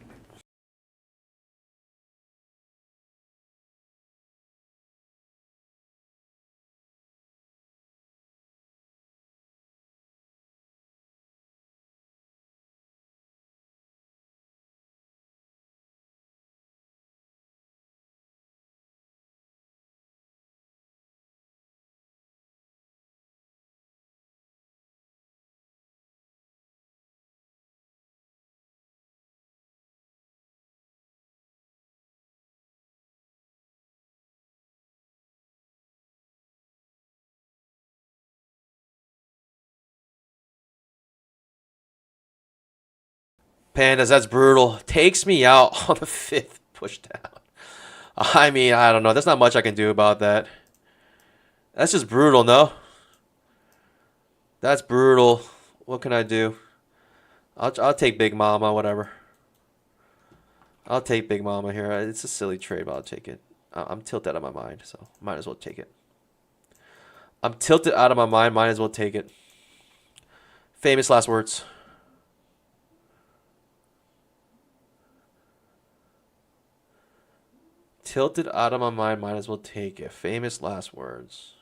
Pandas, that's brutal. Takes me out on the 5th push down. I mean, I don't know. There's not much I can do about that. That's just brutal, no? That's brutal. What can I do? I'll take Big Mama, whatever. I'll take Big Mama here. It's a silly trade, but I'll take it. I'm tilted out of my mind, so might as well take it. I'm tilted out of my mind. Might as well take it. Famous last words. Tilted out of my mind. Might as well take it. Famous last words.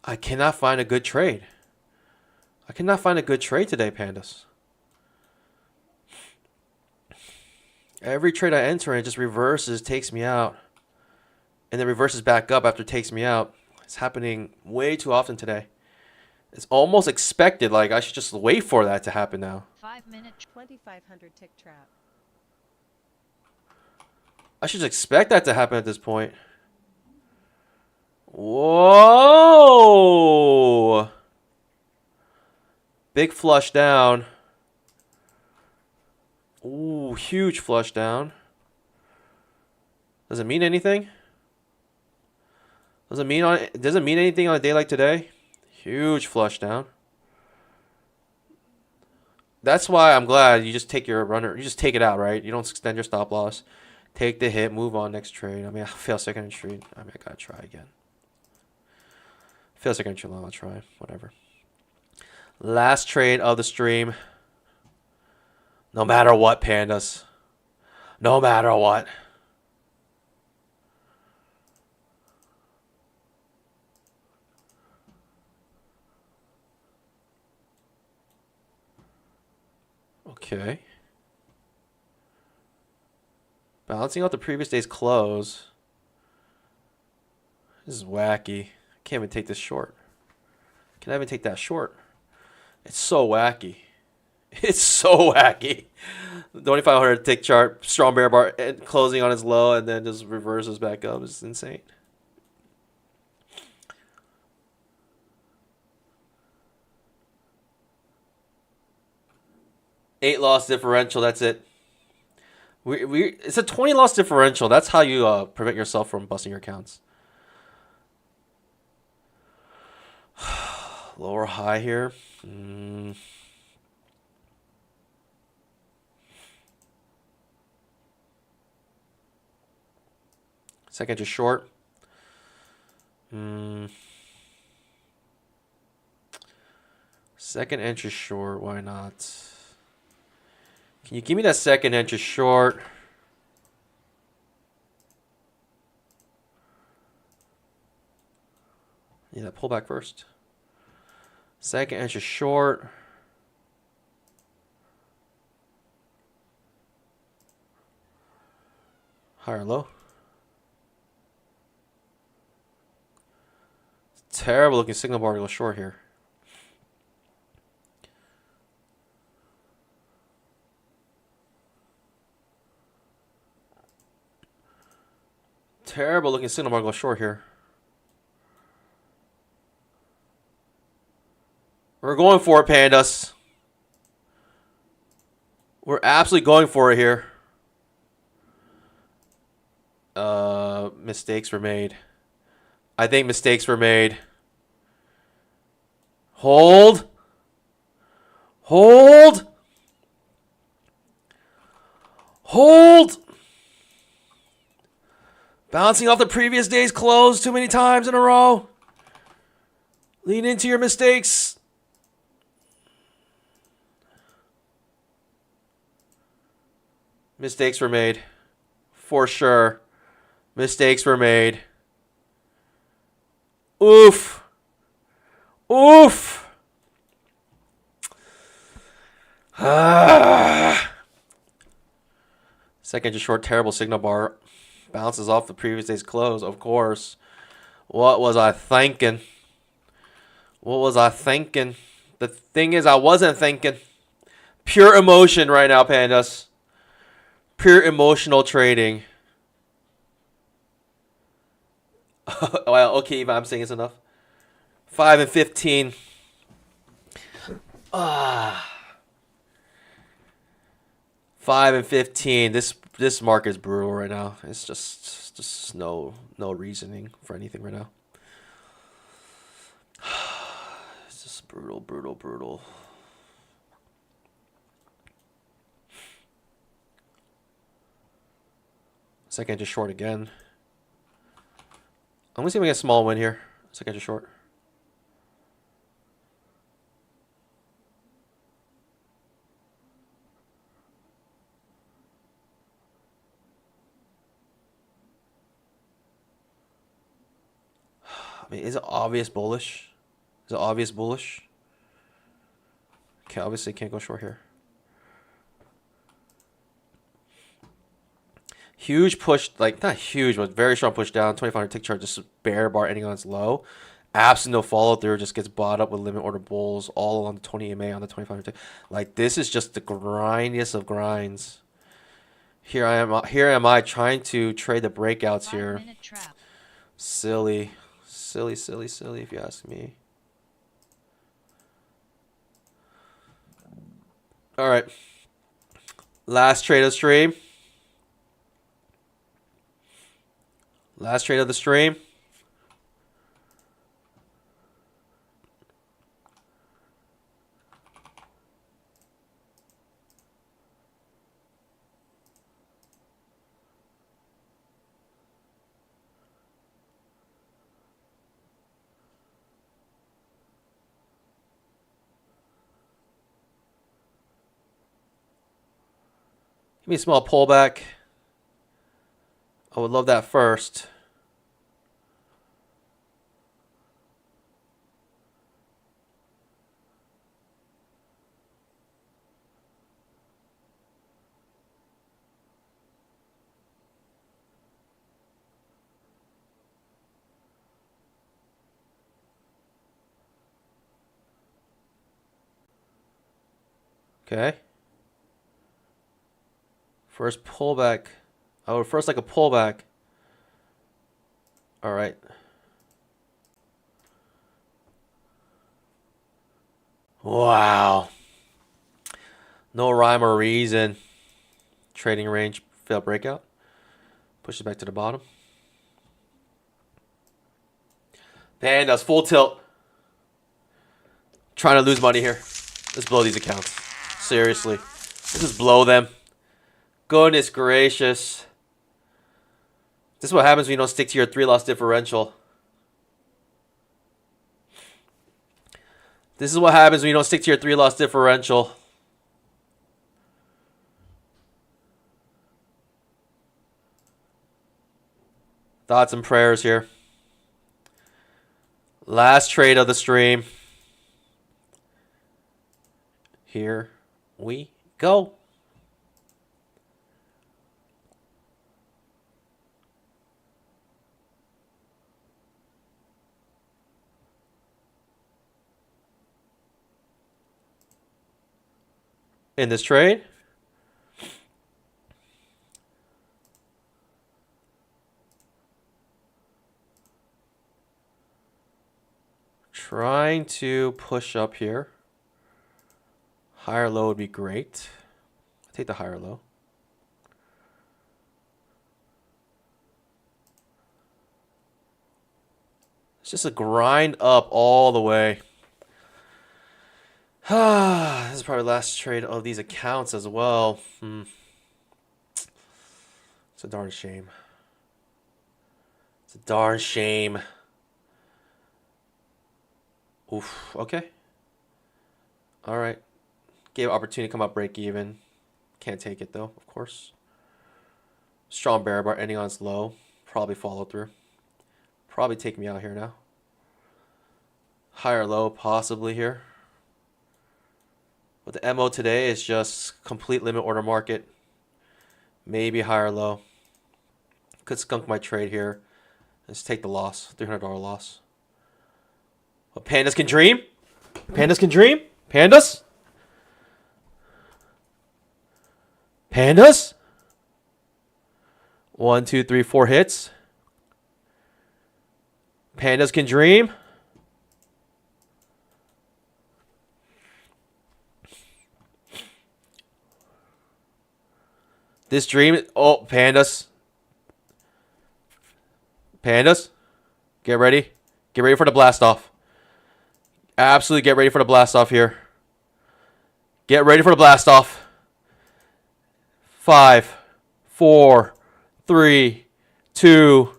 I cannot find a good trade. I cannot find a good trade today, Pandas. Every trade I enter in just reverses, takes me out, and then reverses back up after it takes me out. It's happening way too often today. It's almost expected. Like, I should just wait for that to happen now. 5-minute 2500 tick trap. I should expect that to happen at this point. Whoa! Big flush down. Ooh, huge flush down. Does it mean anything? Does it mean anything on a day like today? Huge flush down. That's why I'm glad you just take your runner. You just take it out, right? You don't extend your stop loss. Take the hit, move on, next trade. I mean, I fail second trade. I mean, I gotta try again. Fail second trade long, I'll try. Whatever. Last trade of the stream. No matter what, pandas. No matter what. Okay. Balancing out the previous day's close. This is wacky. I can't even take this short. Can I even take that short? It's so wacky. It's so wacky. 2500 tick chart, strong bear bar, and closing on its low, and then just reverses back up. It's insane. Eight loss differential. That's it. It's a 20 loss differential. That's how you prevent yourself from busting your accounts. Lower high here. Second just short. Second entry short. Why not? Can you give me that second entry short? Yeah, that pullback first. Second entry short. Higher low. Terrible looking signal bar to go short here. Terrible looking signal bar to go short here. We're going for it, pandas. We're absolutely going for it here. Mistakes were made. I think mistakes were made. Hold. Hold. Hold. Bouncing off the previous day's close too many times in a row. Lean into your mistakes. Mistakes were made. For sure. Mistakes were made. Oof. Oof. Second to short, terrible signal bar. Bounces off the previous day's close, of course. What was I thinking? What was I thinking? The thing is, I wasn't thinking. Pure emotion right now, pandas. Pure emotional trading. Well, okay, if I'm saying it's enough. 5 and 15. 5 and 15. This market is brutal right now. It's just no reasoning for anything right now. It's just brutal, brutal, brutal. Second just short again. I'm gonna see if we get a small win here. Second just short. I mean, is it obvious bullish? Is it obvious bullish? Okay, obviously can't go short here. Huge push, like not huge, but very strong push down. 2500 tick chart, just bear bar ending on its low. Absent no follow through, just gets bought up with limit order bulls all along the 20 EMA on the 2500 tick. Like this is just the grindiest of grinds. Here am I trying to trade the breakouts here. Silly, silly, silly, silly, if you ask me. All right, last trade of the stream. Last trade of the stream. Give me a small pullback. I would love that first. Okay. First pullback. I would first like a pullback. All right. Wow. No rhyme or reason. Trading range failed breakout. Pushes back to the bottom. Pandas full tilt. Trying to lose money here. Let's blow these accounts. Seriously. Let's just blow them. Goodness gracious. This is what happens when you don't stick to your 3-loss differential. This is what happens when you don't stick to your 3-loss differential. Thoughts and prayers here. Last trade of the stream. Here we go. In this trade, trying to push up here. Higher low would be great. I'll take the higher low. It's just a grind up all the way. This is probably the last trade of these accounts as well. It's a darn shame. It's a darn shame. Oof. Okay. All right. Gave opportunity to come up break even. Can't take it though, of course. Strong bear bar ending on its low. Probably follow through. Probably take me out here now. Higher low possibly here. But the MO today is just complete limit order market. Maybe higher low. Could skunk my trade here. Let's take the loss. $300 loss. But pandas can dream. Pandas can dream. Pandas. Pandas. 1, 2, 3, 4 hits. Pandas can dream. This dream. Oh, pandas. Pandas. Get ready. Get ready for the blast off. Absolutely get ready for the blast off here. Get ready for the blast off. 5, 4, 3, 2,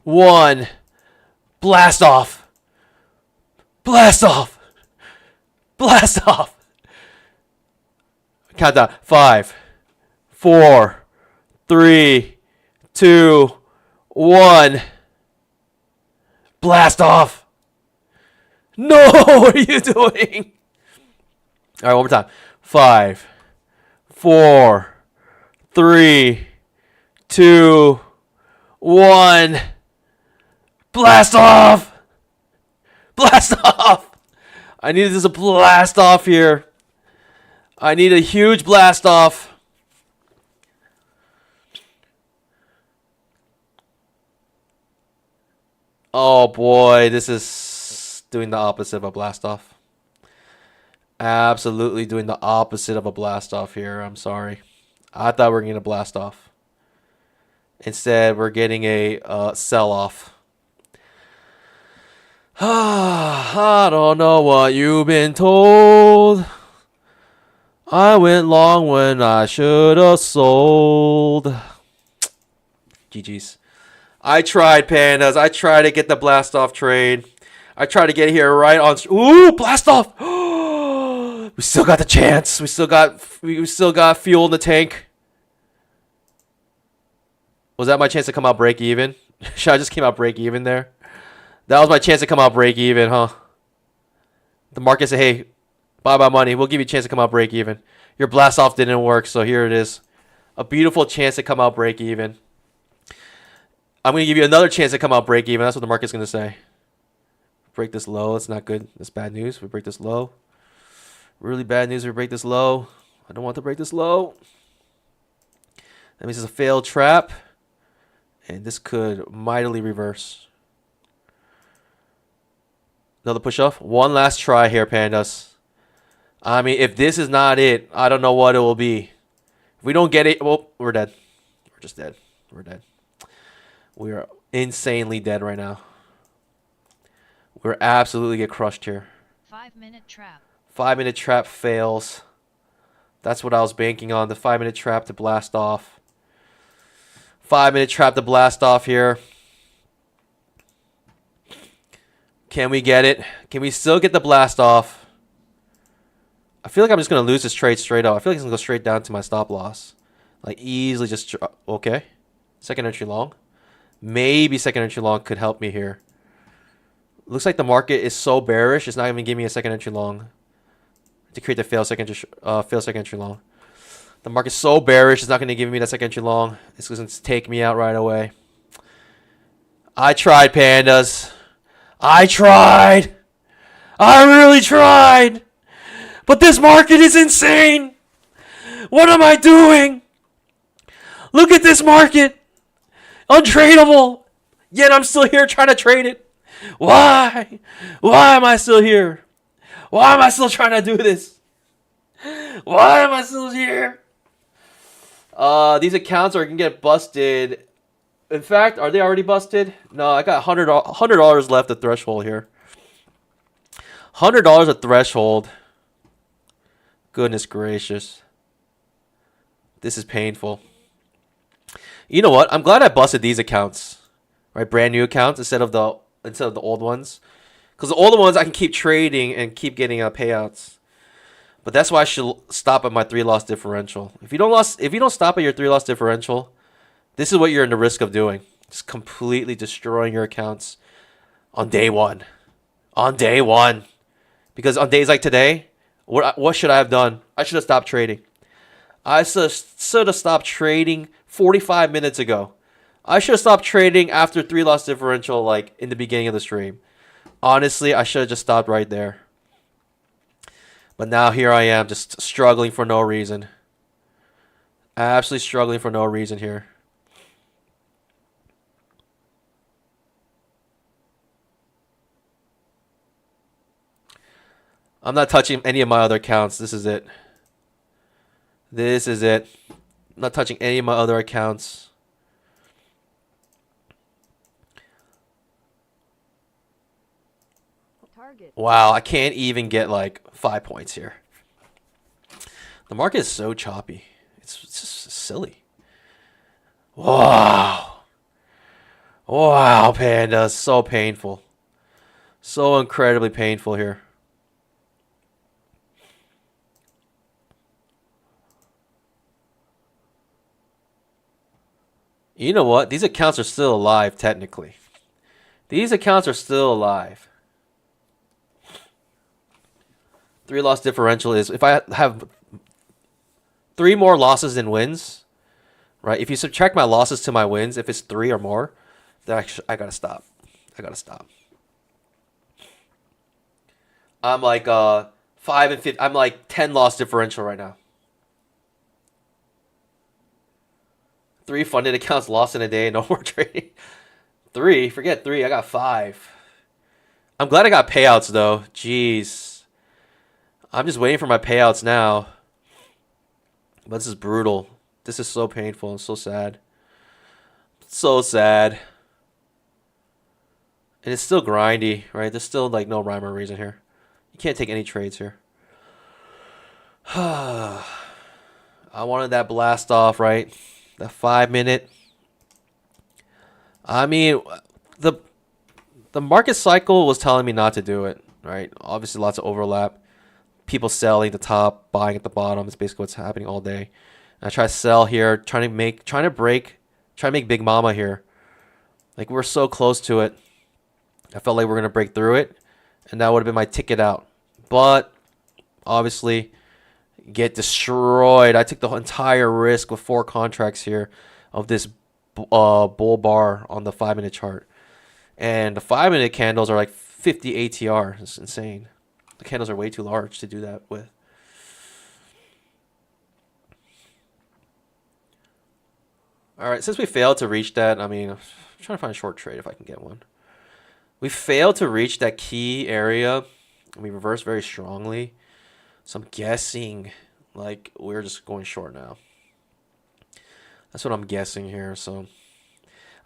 1. Blast off. Blast off. Blast off. Count down. 5, 4, 3, 2, 1. Blast off. No, what are you doing? All right, one more time. 5, 4, 3, 2, 1. Blast off. Blast off. I needed this to blast off here. I need a huge blast off. Oh boy, this is doing the opposite of a blast off. Absolutely doing the opposite of a blast off here. I'm sorry. I thought we were getting a blast off. Instead, we're getting a sell off. I don't know what you've been told. I went long when I should have sold. GG's. I tried, pandas. I tried to get the blast off trade. I tried to get here right on. Ooh, blast off! We still got the chance. We still got fuel in the tank. Was that my chance to come out break even? Should I just came out break even there? That was my chance to come out break even, huh? The market said, "Hey, buy my money. We'll give you a chance to come out break even." Your blast off didn't work, so here it is. A beautiful chance to come out break even. I'm going to give you another chance to come out break even. That's what the market's going to say. Break this low. That's not good. That's bad news. We break this low. Really bad news. We break this low. I don't want to break this low. That means it's a failed trap. And this could mightily reverse. Another push off. One last try here, pandas. I mean, if this is not it, I don't know what it will be. If we don't get it, well, we're dead. We're just dead. We're dead. We are insanely dead right now. We're absolutely get crushed here. 5-minute trap. 5-minute trap fails. That's what I was banking on. The 5-minute trap to blast off. 5-minute trap to blast off here. Can we get it? Can we still get the blast off? I feel like I'm just going to lose this trade straight up. I feel like it's going to go straight down to my stop loss. Like easily just... Okay. Second entry long. Maybe second entry long could help me here. Looks like the market is so bearish. It's not even giving me a second entry long to create the fail second entry long. The market's so bearish. It's not going to give me that second entry long. It's going to take me out right away. I tried, pandas. I tried. I really tried. But this market is insane. What am I doing? Look at this market. Untradeable. Yet I'm still here trying to trade it. Why? Why am I still here? Why am I still trying to do this? Why am I still here? These accounts are going to get busted. In fact, are they already busted? No, I got $100 left at threshold here. $100 at threshold. Goodness gracious. This is painful. You know what? I'm glad I busted these accounts. Right? Brand new accounts instead of the old ones. Because the older ones I can keep trading and keep getting payouts. But that's why I should stop at my 3-loss differential. If you don't stop at your 3-loss differential, this is what you're in the risk of doing. Just completely destroying your accounts on day one. On day one. Because on days like today, what should I have done? I should have stopped trading. I should have stopped trading 45 minutes ago. I should have stopped trading after 3-loss differential, like in the beginning of the stream. Honestly, I should have just stopped right there. But now here I am, just struggling for no reason. Absolutely struggling for no reason here. I'm not touching any of my other accounts. This is it. This is it. I'm not touching any of my other accounts. Wow, I can't even get like 5 points here. The market is so choppy. It's just silly. Wow. Wow, pandas. So painful. So incredibly painful here. You know what? These accounts are still alive, technically. These accounts are still alive. 3-loss differential is, if I have 3 more losses than wins, right? If you subtract my losses to my wins, if it's 3 or more, then I gotta stop. I gotta stop. I'm like 5 and 5. I'm like 10 loss differential right now. 3 funded accounts lost in a day, no more trading. 3, forget 3. I got 5. I'm glad I got payouts though. Jeez. I'm just waiting for my payouts now. But this is brutal. This is so painful and so sad. So sad. And it's still grindy, right? There's still like no rhyme or reason here. You can't take any trades here. I wanted that blast off, right? The 5-minute. I mean, the market cycle was telling me not to do it, right? Obviously, lots of overlap. People selling at the top, buying at the bottom. It's basically what's happening all day. And I try to sell here, trying to make big mama here. Like we're so close to it. I felt like we're gonna break through it, and that would have been my ticket out. But obviously, get destroyed. I took the entire risk with 4 contracts here of this bull bar on the 5-minute chart, and the 5-minute candles are like 50 ATR. It's insane. The candles are way too large to do that with. All right, since we failed to reach that, I mean, I'm trying to find a short trade if I can get one. We failed to reach that key area, and we reversed very strongly. So I'm guessing, like, we're just going short now. That's what I'm guessing here. So,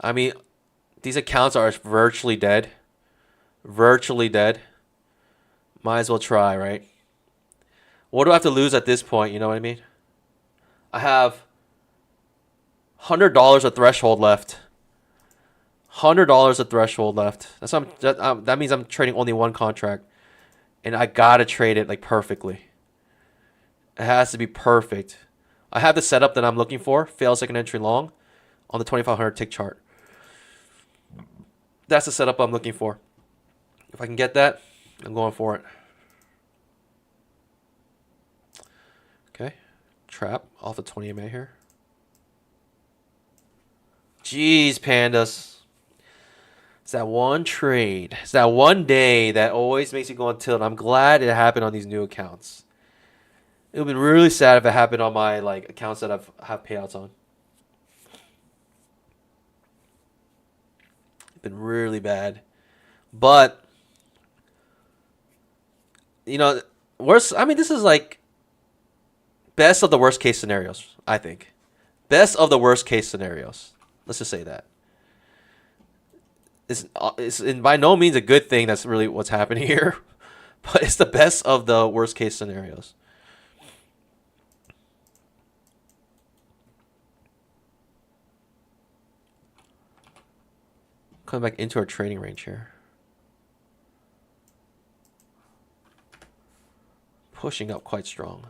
I mean, these accounts are virtually dead. Virtually dead. Might as well try, right? What do I have to lose at this point? You know what I mean? I have $100 of threshold left. $100 of threshold left. That means I'm trading only one contract, and I gotta trade it like perfectly. It has to be perfect. I have the setup that I'm looking for. Fail second entry long on the 2500 tick chart. That's the setup I'm looking for. If I can get that, I'm going for it. Okay, trap off the 20 MA here. Jeez, pandas. It's that one trade. It's that one day that always makes you go on tilt. I'm glad it happened on these new accounts. It would have been really sad if it happened on my like accounts that have payouts on. It's been really bad. But you know, worst. I mean, this is like best of the worst case scenarios. I think best of the worst case scenarios. Let's just say that. It's by no means a good thing. That's really what's happening here, but it's the best of the worst case scenarios. Coming back into our trading range here. Pushing up quite strong.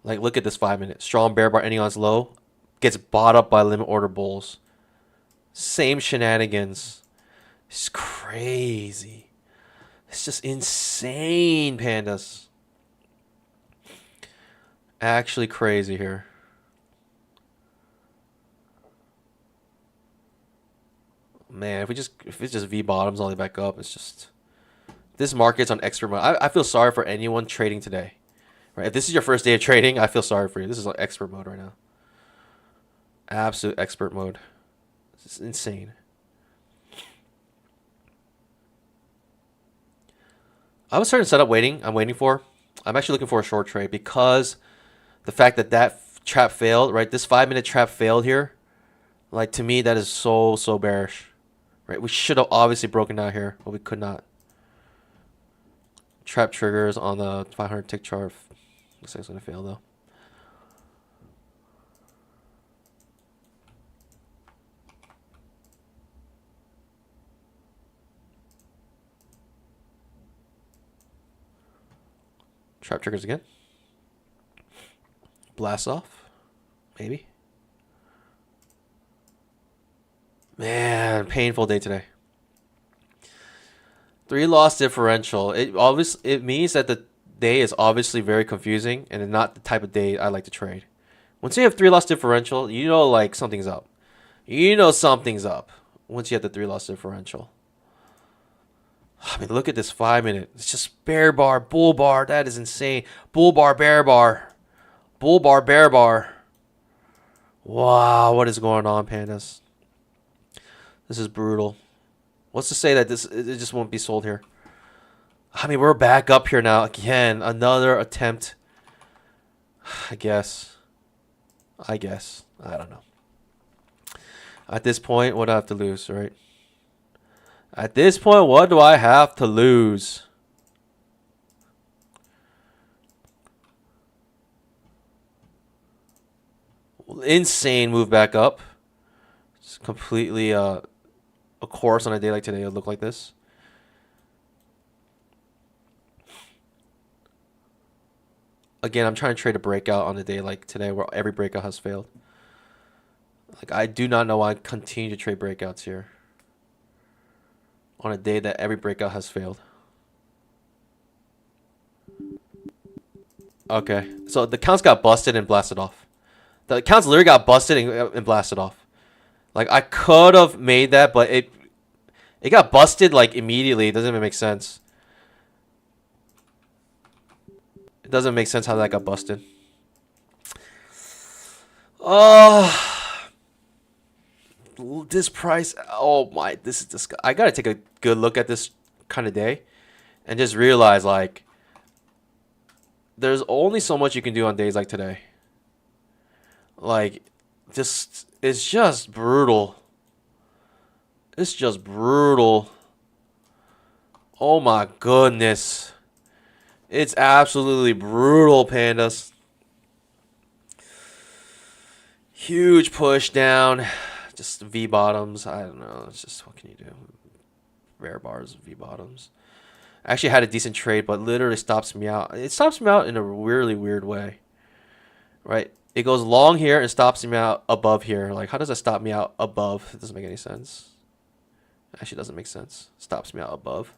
Like, look at this 5 minute. Strong bear bar ending on its low. Gets bought up by limit order bulls. Same shenanigans. It's crazy. It's just insane, pandas. Actually crazy here. Man, if it's just V bottoms all the way back up, it's just this market's on expert mode. I feel sorry for anyone trading today. Right? If this is your first day of trading, I feel sorry for you. This is like expert mode right now. Absolute expert mode. It's insane. I was starting to set up waiting. I'm actually looking for a short trade because the fact that trap failed, right? This 5 minute trap failed here. Like, to me, that is so bearish. Right? We should have obviously broken out here, but we could not. Trap triggers on the 500 tick chart. Looks like it's going to fail, though. Trap triggers again. Blast off. Maybe. Man, painful day today. 3 loss differential. It means that the day is obviously very confusing and not the type of day I like to trade. Once you have 3 loss differential, you know like something's up. You know something's up once you have the 3 loss differential. I mean, look at this 5 minute. It's just bear bar, bull bar. That is insane. Bull bar, bear bar. Bull bar, bear bar. Wow, what is going on, pandas? This is brutal. What's to say that it just won't be sold here? I mean, we're back up here now again. Another attempt. I guess. I don't know. At this point, what do I have to lose, right? At this point, what do I have to lose? Insane move back up. It's completely a course on a day like today. It'll look like this. Again, I'm trying to trade a breakout on a day like today where every breakout has failed. Like, I do not know why I continue to trade breakouts here on a day that every breakout has failed. Okay, so the counts got busted and blasted off. The accounts literally got busted and blasted off. Like, I could have made that, but it got busted like immediately. It doesn't even make sense. It doesn't make sense how that got busted. This price. Oh my, this is disgusting. I gotta take a good look at this kind of day, and just realize like, there's only so much you can do on days like today. Like, just it's just brutal. It's just brutal. Oh my goodness. It's absolutely brutal, pandas. Huge push down. Just V bottoms. I don't know. It's just, what can you do? Rare bars, V bottoms. I actually had a decent trade, but literally stops me out. It stops me out in a really weird way. Right? It goes long here and stops me out above here. Like, how does that stop me out above? It doesn't make any sense. Actually, doesn't make sense. Stops me out above.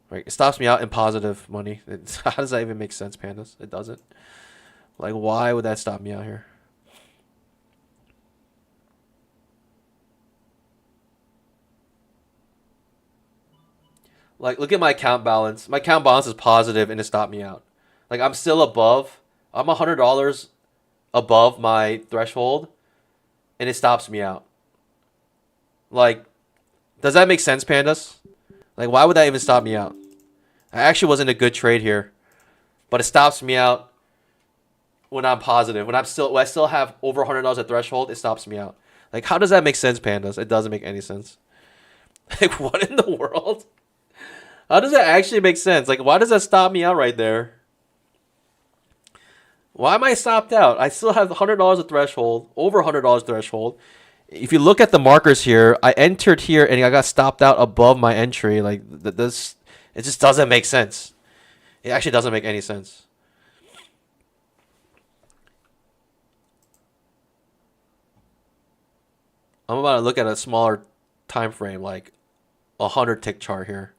Right? It stops me out in positive money. How does that even make sense, pandas? It doesn't. Like, why would that stop me out here? Like, look at my account balance. My account balance is positive and it stopped me out. Like, I'm still above. I'm $100 above my threshold and it stops me out. Like, does that make sense, pandas? Like, why would that even stop me out? I actually wasn't a good trade here, but it stops me out when I'm positive. When I still have over $100 at threshold, it stops me out. Like, how does that make sense, pandas? It doesn't make any sense. Like, what in the world? How does that actually make sense? Like, why does that stop me out right there? Why am I stopped out? I still have $100 of threshold, over $100 threshold. If you look at the markers here, I entered here and I got stopped out above my entry. Like, this, it just doesn't make sense. It actually doesn't make any sense. I'm about to look at a smaller time frame, like 100 tick chart here.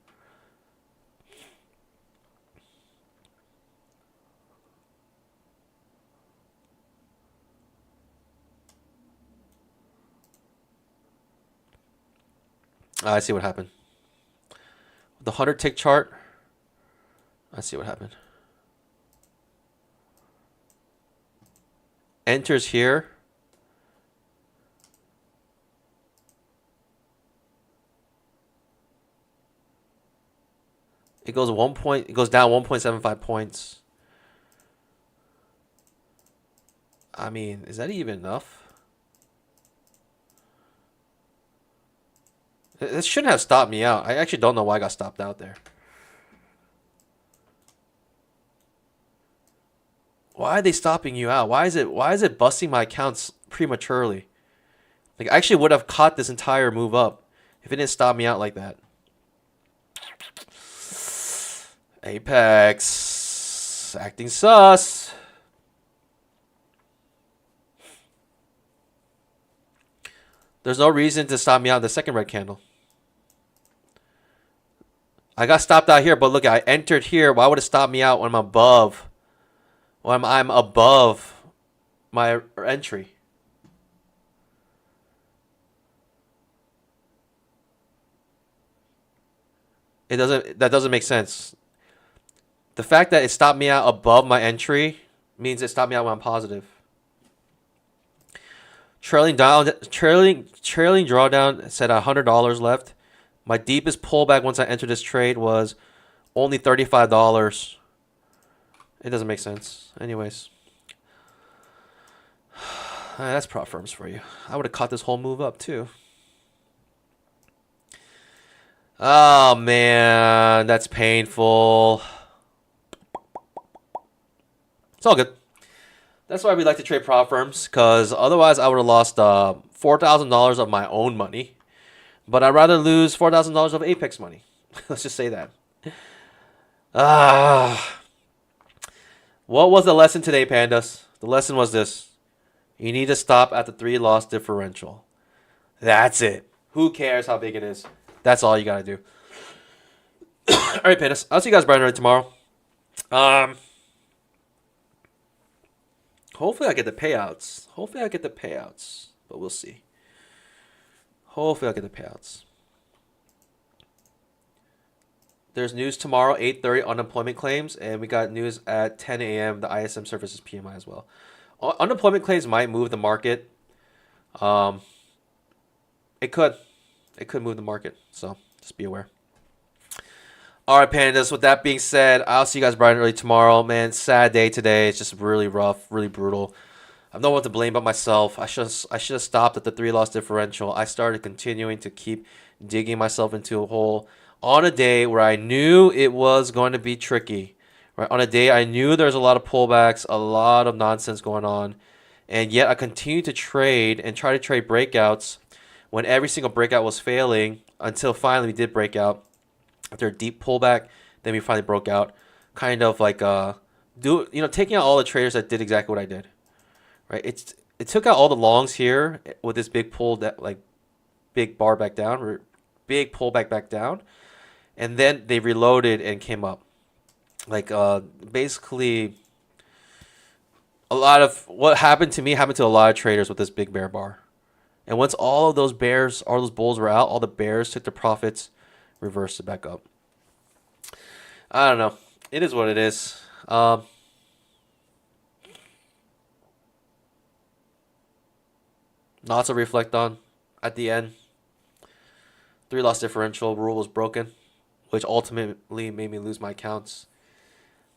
I see what happened. The 100 tick chart. I see what happened. Enters here. It goes it goes down 1.75 points. I mean, is that even enough? This shouldn't have stopped me out. I actually don't know why I got stopped out there. Why are they stopping you out? Why is it busting my accounts prematurely? Like, I actually would have caught this entire move up if it didn't stop me out like that. Apex acting sus. There's no reason to stop me out in the second red candle. I got stopped out here, but look, I entered here. Why would it stop me out when I'm above? When I'm above my entry? That doesn't make sense. The fact that it stopped me out above my entry means it stopped me out when I'm positive. Trailing drawdown said $100 left. My deepest pullback once I entered this trade was only $35. It doesn't make sense. Anyways. That's prop firms for you. I would have caught this whole move up too. Oh man, that's painful. It's all good. That's why we like to trade prop firms, because otherwise I would have lost $4,000 of my own money. But I'd rather lose $4,000 of Apex money. Let's just say that. What was the lesson today, pandas? The lesson was this. You need to stop at the 3-loss differential. That's it. Who cares how big it is? That's all you got to do. All right, pandas. I'll see you guys bright and early tomorrow. Hopefully I get the payouts. But we'll see. Hopefully I'll get the payouts. There's news tomorrow, 8:30 unemployment claims, and we got news at 10 a.m. the ISM services PMI as well. Unemployment claims might move the market. Um, it could. It could move the market. So just be aware. All right, pandas. With that being said, I'll see you guys bright and early tomorrow. Man, sad day today. It's just really rough, really brutal. I've no one to blame but myself. I should have stopped at the 3 loss differential. I started continuing to keep digging myself into a hole on a day where I knew it was going to be tricky. Right? On a day I knew there's a lot of pullbacks, a lot of nonsense going on, and yet I continued to trade and try to trade breakouts when every single breakout was failing until finally we did break out after a deep pullback. Then we finally broke out, kind of like taking out all the traders that did exactly what I did. Right? It took out all the longs here with this big pull that like big bar back down, or big pullback back down, and then they reloaded and came up. Like basically a lot of what happened to me happened to a lot of traders with this big bear bar. And once all of those bears, all those bulls were out, all the bears took the profits, reversed it back up. I don't know. It is what it is. Not to reflect on at the end. 3 loss differential rule was broken, which ultimately made me lose my accounts.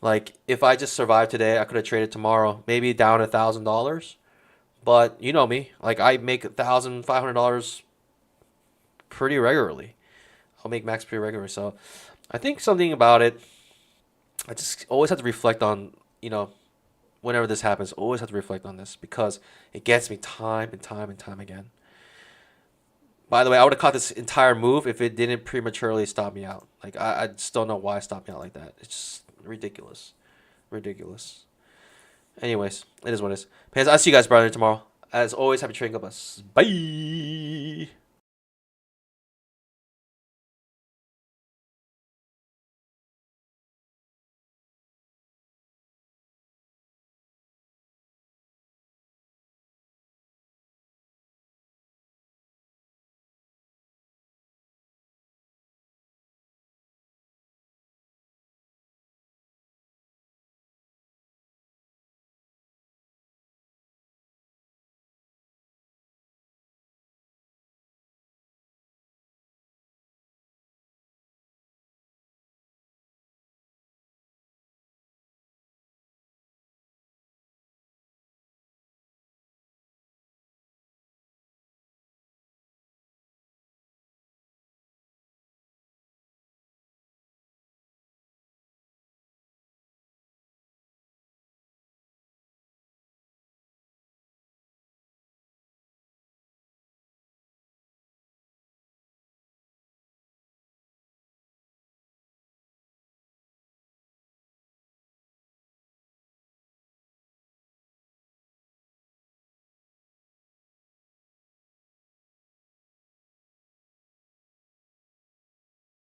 Like if I just survived today, I could have traded tomorrow, maybe down $1,000. But you know me, like I make $1,500 pretty regularly. I'll make max pretty regularly. So I think something about it. I just always have to reflect on, whenever this happens, always have to reflect on this because it gets me time and time and time again. By the way, I would have caught this entire move if it didn't prematurely stop me out. Like I just don't know why it stopped me out like that. It's just ridiculous, ridiculous. Anyways, it is what it is. I'll see you guys brighter tomorrow. As always, happy trading. God bless. Bye.